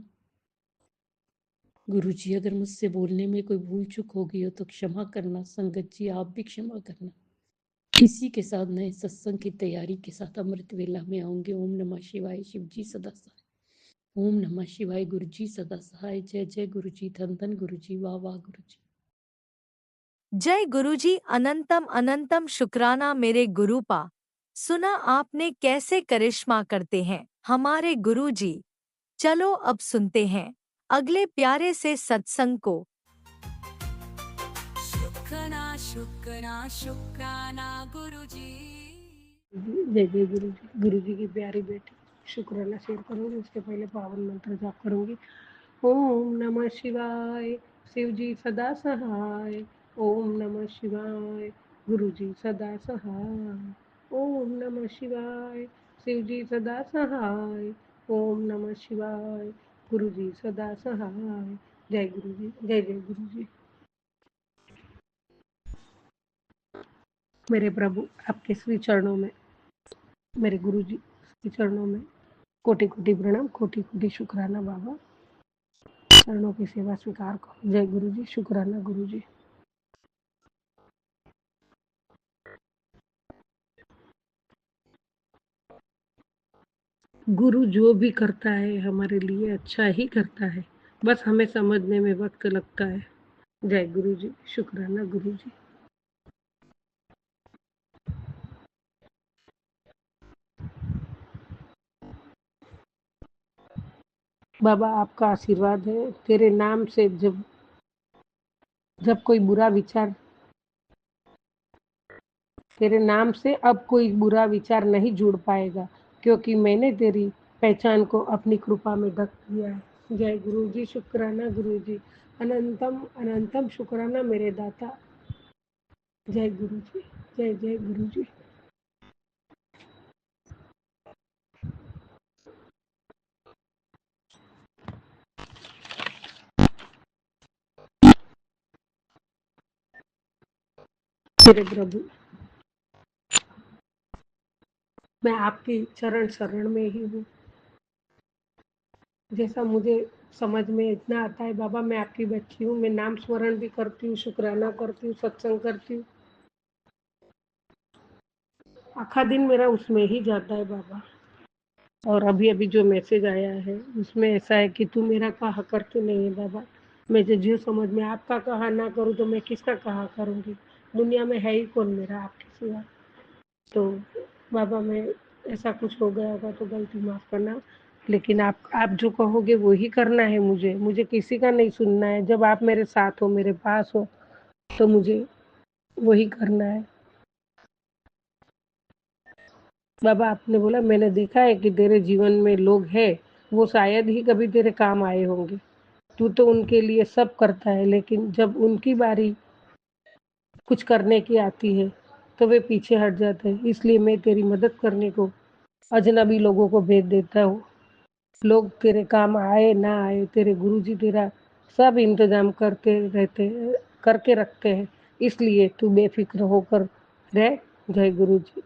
गुरु जी, अगर मुझसे बोलने में कोई भूल चूक हो गई हो तो क्षमा करना। संगत जी, आप भी क्षमा करना। इसी के साथ नए सत्संग की तैयारी के साथ अमृत वेला में आऊंगे। ओम नमः शिवाय। शिव जी सदा सहाय। ओम नमः शिवाय। गुरु जी सदा सहाय। जय जय गुरु जी। धन धन गुरु जी। वाह वाह गुरु जी। जय गुरुजी, अनंतम अनंतम शुक्राना मेरे गुरुपा। सुना आपने कैसे करिश्मा करते हैं हमारे गुरुजी। चलो अब सुनते हैं अगले प्यारे से सत्संग को। शुक्राना शुक्राना शुक्राना गुरुजी। जय जय गुरु जी। गुरु जी की प्यारी बेटी शुक्राना शेयर करूंगी, उसके पहले पावन मंत्र जाप करूंगी। ओम नमः शिवाय, शिव जी सदा सहाय। ओम नमः शिवाय, गुरु जी सदा सहाय। ओम नमः शिवाय, शिव जी सदा सहाय। ओम नमः शिवाय, गुरु जी सदा सहाय। जय गुरु जी, जय जय गुरु जी। मेरे प्रभु आपके श्री चरणों में, मेरे गुरु जी के चरणों में कोटि कोटि प्रणाम, कोटि कोटि शुक्राना बाबा। चरणों की सेवा स्वीकार करो। जय गुरु जी, शुक्राना गुरु जी। गुरु जो भी करता है हमारे लिए अच्छा ही करता है, बस हमें समझने में वक्त लगता है। जय गुरु जी, शुक्राना गुरु जी। बाबा आपका आशीर्वाद है, तेरे नाम से जब जब कोई बुरा विचार, तेरे नाम से अब कोई बुरा विचार नहीं जुड़ पाएगा, क्योंकि मैंने तेरी पहचान को अपनी कृपा में ढक दिया है। जय गुरु जी, शुक्राना गुरु जी। अनंतम अनंतम शुक्राना मेरे दाता। जय गुरु जी, जय जय गुरु जी। मेरे प्रभु, मैं आपकी चरण शरण में ही हूँ। जैसा मुझे समझ में इतना आता है बाबा, मैं आपकी बच्ची हूँ। मैं नाम स्मरण भी करती हूँ, शुक्राना करती हूँ, सत्संग करती हूँ। आखा दिन मेरा उसमें ही जाता है बाबा। और अभी अभी जो मैसेज आया है उसमें ऐसा है कि तू मेरा कहा करते नहीं है बाबा। मैं जो समझ में आपका कहा ना करूँ तो मैं किसका कहा करूँगी। दुनिया में है ही कौन मेरा आपके सिवा। तो बाबा, मैं ऐसा कुछ हो गया होगा तो गलती माफ़ करना, लेकिन आप जो कहोगे वो ही करना है। मुझे किसी का नहीं सुनना है। जब आप मेरे साथ हो, मेरे पास हो, तो मुझे वही करना है। बाबा, आपने बोला मैंने देखा है कि तेरे जीवन में लोग हैं, वो शायद ही कभी तेरे काम आए होंगे। तू तो उनके लिए सब करता है, लेकिन जब उनकी बारी कुछ करने की आती है तो वे पीछे हट जाते हैं। इसलिए मैं तेरी मदद करने को अजनबी लोगों को भेज देता हूँ। लोग तेरे काम आए ना आए, तेरे गुरुजी तेरा सब इंतजाम करके रखते हैं। इसलिए तू बेफिक्र होकर रह। जय गुरु जी,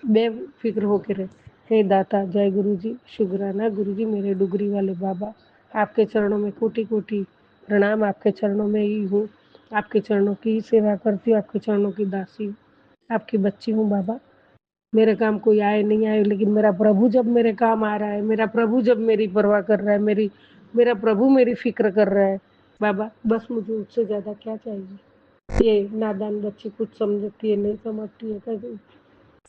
बेफिक्र होकर रह। हे दाता, जय गुरु जी, शुक्राना गुरु जी। मेरे डुगरी वाले बाबा, आपके चरणों में कोटि कोटि प्रणाम। आपके चरणों में ही हूँ, आपके चरणों की ही सेवा करती हूँ, आपके चरणों की दासी हूँ, आपकी बच्ची हूँ बाबा। मेरे काम कोई आए नहीं आए, लेकिन मेरा प्रभु जब मेरे काम आ रहा है, मेरा प्रभु जब मेरी परवाह कर रहा है, मेरा प्रभु मेरी फिक्र कर रहा है बाबा, बस मुझे उससे ज़्यादा क्या चाहिए। ये नादान बच्ची कुछ समझती है, नहीं समझती है, कैसे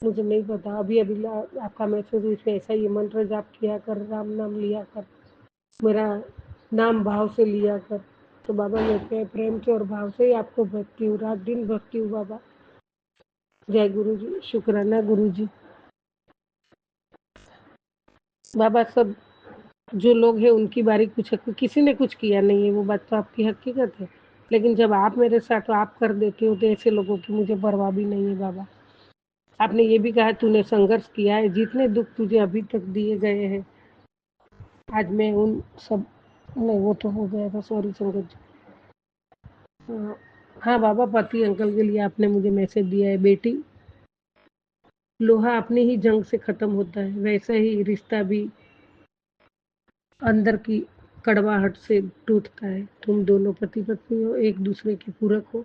मुझे नहीं पता। अभी अभी आपका मैसेज उसमें ऐसा ही मंत्र जाप किया कर, राम नाम लिया कर, मेरा नाम भाव से लिया कर। तो बाबा, मैं प्रेम से और भाव से ही आपको भक्ति हूँ, रात दिन भक्ति हूँ बाबा। जय गुरु जी, शुक्राना गुरु जी। बाबा, सब जो लोग हैं उनकी बारी कुछ किसी ने कुछ किया नहीं है, वो बात तो आपकी हकीकत है। लेकिन जब आप मेरे साथ हो, आप कर देते हो, तो ऐसे लोगों की मुझे परवाह भी नहीं है बाबा। आपने ये भी कहा तूने संघर्ष किया है, जितने दुख तुझे अभी तक दिए गए हैं, आज मैं उन सब, नहीं वो तो हो गया था, सॉरी संगत जी। हाँ बाबा, पति अंकल के लिए आपने मुझे मैसेज दिया है। बेटी, लोहा अपनी ही जंग से खत्म होता है, वैसा ही रिश्ता भी अंदर की कड़वाहट से टूटता है। तुम दोनों पति पत्नी हो, एक दूसरे के पूरक हो।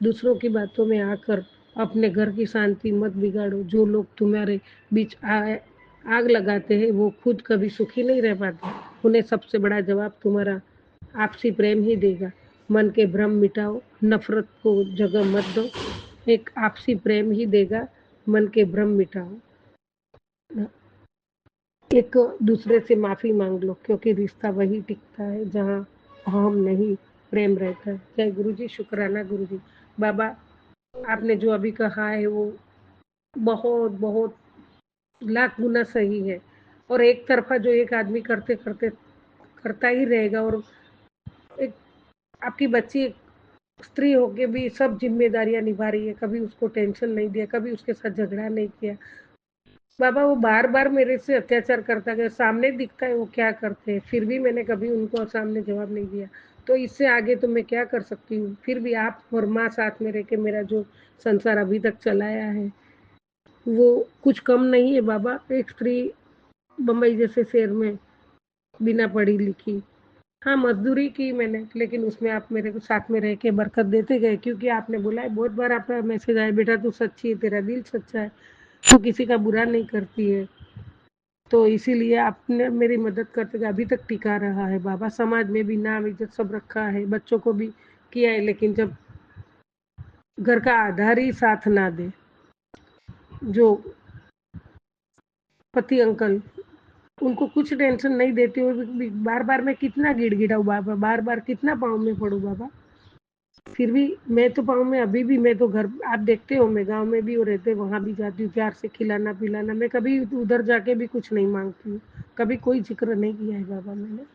दूसरों की बातों में आकर अपने घर की शांति मत बिगाड़ो। जो लोग तुम्हारे बीच आग लगाते हैं, वो खुद कभी सुखी नहीं रह पाते। उन्हें सबसे बड़ा जवाब तुम्हारा आपसी प्रेम ही देगा। मन के भ्रम मिटाओ, नफरत को जगह मत दो। एक आपसी प्रेम ही देगा, मन के भ्रम मिटाओ। एक दूसरे से माफ़ी माँग लो, क्योंकि रिश्ता वही टिकता है जहाँ हम नहीं, प्रेम रहता है। जय गुरु जी, शुक्राना गुरु जी। बाबा, आपने जो अभी कहा है वो बहुत बहुत लाख गुना सही है। और एक तरफा जो एक आदमी करते करते करता ही रहेगा, और एक आपकी बच्ची एक स्त्री होके भी सब जिम्मेदारियां निभा रही है, कभी उसको टेंशन नहीं दिया, कभी उसके साथ झगड़ा नहीं किया। बाबा, वो बार बार मेरे से अत्याचार करता गया, सामने दिखता है वो क्या करते हैं, फिर भी मैंने कभी उनको सामने जवाब नहीं दिया। तो इससे आगे तो मैं क्या कर सकती हूँ। फिर भी आप और माँ साथ में रह के मेरा जो संसार अभी तक चलाया है वो कुछ कम नहीं है बाबा। एक स्त्री बम्बई जैसे शहर में बिना पढ़ी लिखी, हाँ मजदूरी की मैंने, लेकिन उसमें आप मेरे को साथ में रह के बरकत देते गए, क्योंकि आपने बोला है, बहुत बार आपका मैसेज आया, बेटा तू सच्ची है, तेरा दिल सच्चा है, तू किसी का बुरा नहीं करती है। तो इसीलिए आपने मेरी मदद करते गए, अभी तक टिका रहा है बाबा। समाज में भी नाम इज्जत सब रखा है, बच्चों को भी किया है, लेकिन जब घर का आधार ही साथ ना दे, जो पति अंकल उनको कुछ टेंशन नहीं देते हुए भी बार बार मैं कितना गिड़गिड़ाऊं बाबा, बार बार कितना पाँव में पड़ूं बाबा। फिर भी मैं तो पाँव में अभी भी, मैं तो घर आप देखते हो, मैं गांव में भी और रहते वहां भी जाती हूँ, प्यार से खिलाना पिलाना, मैं कभी उधर जाके भी कुछ नहीं मांगती हूँ, कभी कोई जिक्र नहीं किया है बाबा मैंने।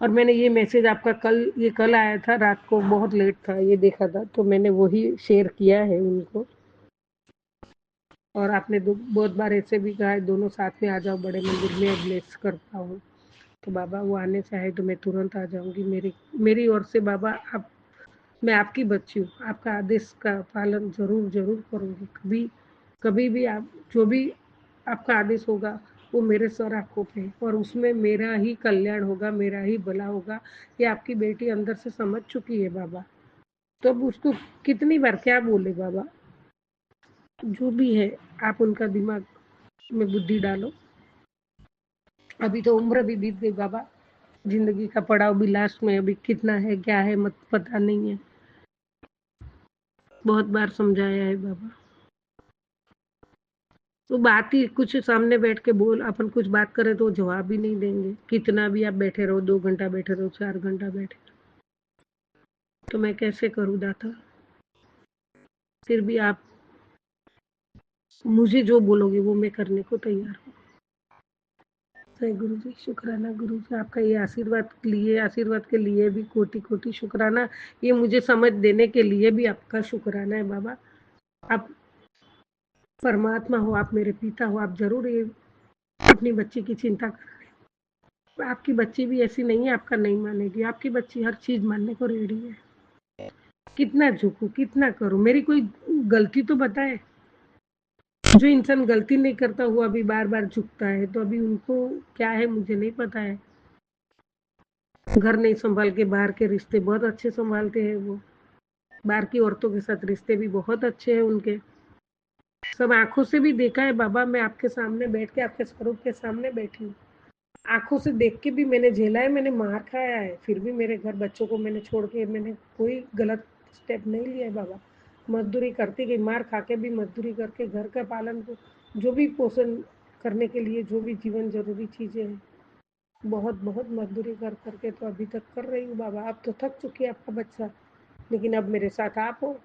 और मैंने ये मैसेज आपका कल आया था रात को, बहुत लेट था, ये देखा था तो मैंने वही शेयर किया है उनको। और आपने बहुत बार ऐसे भी कहा है दोनों साथ में आ जाओ बड़े मंदिर में, ब्लेस करता हूँ। तो बाबा वो आने चाहे तो मैं तुरंत आ जाऊंगी। मेरी ओर से बाबा, आप, मैं आपकी बच्ची हूँ, आपका आदेश का पालन जरूर जरूर करूंगी। कभी कभी भी आप जो भी आपका आदेश होगा वो मेरे सर आंखों पे है, और उसमें मेरा ही कल्याण होगा, मेरा ही भला होगा। ये आपकी बेटी अंदर से समझ चुकी है बाबा। तो अब उसको कितनी बार क्या बोले बाबा। जो भी है आप उनका दिमाग में बुद्धि डालो। अभी तो उम्र भी बीत गई बाबा, जिंदगी का पड़ाव भी लास्ट में अभी कितना है क्या है मत पता नहीं है। बहुत बार समझाया है बाबा। तो बात ही कुछ सामने बैठ के बोल, अपन कुछ बात करें तो जवाब भी नहीं देंगे, कितना भी आप बैठे रहो, 2 घंटा बैठे रहो, 4 घंटा बैठे रहो, तो मैं कैसे करूँ दाता। फिर भी आप मुझे जो बोलोगे वो मैं करने को तैयार हूँ। जय गुरु जी, शुक्राना गुरु जी, आपका ये आशीर्वाद के लिए भी कोटि कोटि शुक्राना। ये मुझे समझ देने के लिए भी आपका शुक्राना है बाबा। आप परमात्मा हो, आप मेरे पिता हो, आप जरूर ये अपनी बच्ची की चिंता कर रहे हो। आपकी बच्ची भी ऐसी नहीं है आपका नहीं मानेगी, आपकी बच्ची हर चीज मानने को रेडी है। कितना झुकूं, कितना करूं, मेरी कोई गलती तो बताए। जो इंसान गलती नहीं करता हुआ भी बार बार झुकता है, तो अभी उनको क्या है मुझे नहीं पता है। घर नहीं संभाल के बाहर के रिश्ते बहुत अच्छे संभालते हैं वो, बाहर की औरतों के साथ रिश्ते भी बहुत अच्छे हैं उनके। सब आंखों से भी देखा है बाबा, मैं आपके सामने बैठ के आपके स्वरूप के सामने बैठी हूँ, आंखों से देख के भी मैंने झेला है, मैंने मार खाया है, फिर भी मेरे घर बच्चों को मैंने छोड़ के मैंने कोई गलत स्टेप नहीं लिया है बाबा। मजदूरी करती गई, मार खा के भी मजदूरी करके घर का पालन को जो भी पोषण करने के लिए जो भी जीवन जरूरी चीजें हैं, बहुत बहुत मजदूरी कर करके तो अभी तक कर रही हूँ बाबा। अब तो थक चुकी है आपका बच्चा, लेकिन अब मेरे साथ आप हो।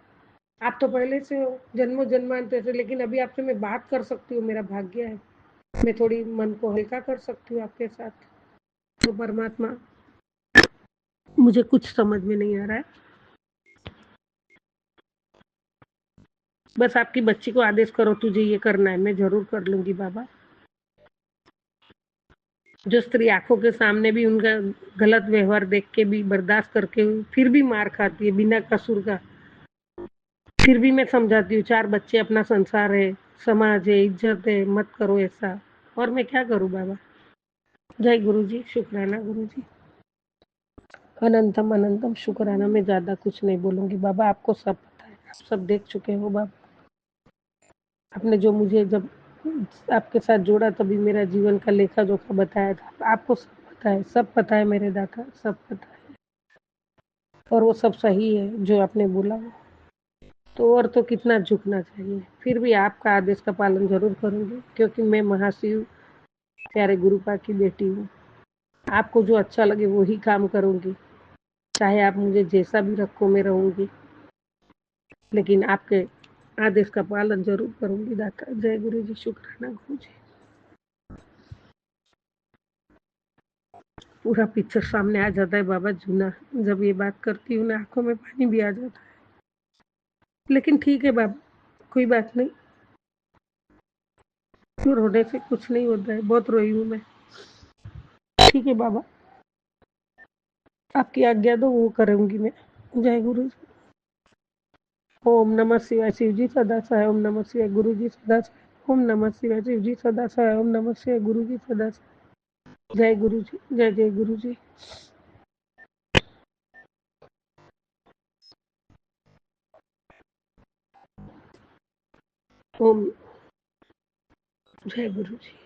आप तो पहले से हो जन्मों जन्मांतर से, लेकिन अभी आपसे मैं बात कर सकती हूँ, मेरा भाग्य है। मैं थोड़ी मन को हल्का कर सकती हूँ आपके साथ। तो परमात्मा, मुझे कुछ समझ में नहीं आ रहा है, बस आपकी बच्ची को आदेश करो तुझे ये करना है, मैं जरूर कर लूंगी बाबा। जो स्त्री आंखों के सामने भी उनका गलत व्यवहार देख के भी बर्दाश्त करके फिर भी मार खाती है बिना कसूर का, फिर भी मैं समझाती हूँ, 4 बच्चे, अपना संसार है, समाज है, इज्जत है, मत करो ऐसा। और मैं क्या करूँ बाबा। जय गुरु जी, शुक्राना गुरु जी, अनंतम अनंतम शुक्राना। मैं ज्यादा कुछ नहीं बोलूंगी बाबा, आपको सब पता है, आप सब देख चुके हो बाबा। आपने जो मुझे जब आपके साथ जोड़ा तभी मेरा जीवन का लेखा जोखा बताया था, आपको सब पता है, सब पता है मेरे दाता, सब पता है, और वो सब सही है जो आपने बोला। तो और तो कितना झुकना चाहिए। फिर भी आपका आदेश का पालन ज़रूर करूँगी, क्योंकि मैं महाशिव प्यारे गुरुपा की बेटी हूँ। आपको जो अच्छा लगे वो ही काम करूँगी। चाहे आप मुझे जैसा भी रखो, मैं रहूँगी, लेकिन आपके आदेश का पालन ज़रूर करूँगी दाता। जय गुरु जी, शुक्राना गुरु जी। पूरा पिक्चर सामने आ जाता है बाबा जूना। जब ये बात करती हूँ ना, आंखों में पानी भी आ जाता है। लेकिन ठीक है बाबा, कोई बात नहीं। रोने से कुछ नहीं होता है, बहुत रोई हूँ मैं। ठीक है बाबा, आपकी आज्ञा दो वो करूँगी मैं। जय गुरु जी। ओम नमः शिवाय। शिव जी सदा सहाय। ओम नमः शिवाय। गुरु जी सदा सहाय। ओम नमः शिवाय। शिव जी सदा सहाय। ओम नमः शिवाय। गुरु जी सदा सहाय। जय गुरु जी। जय जय गुरु जी। ओम जय गुरु जी।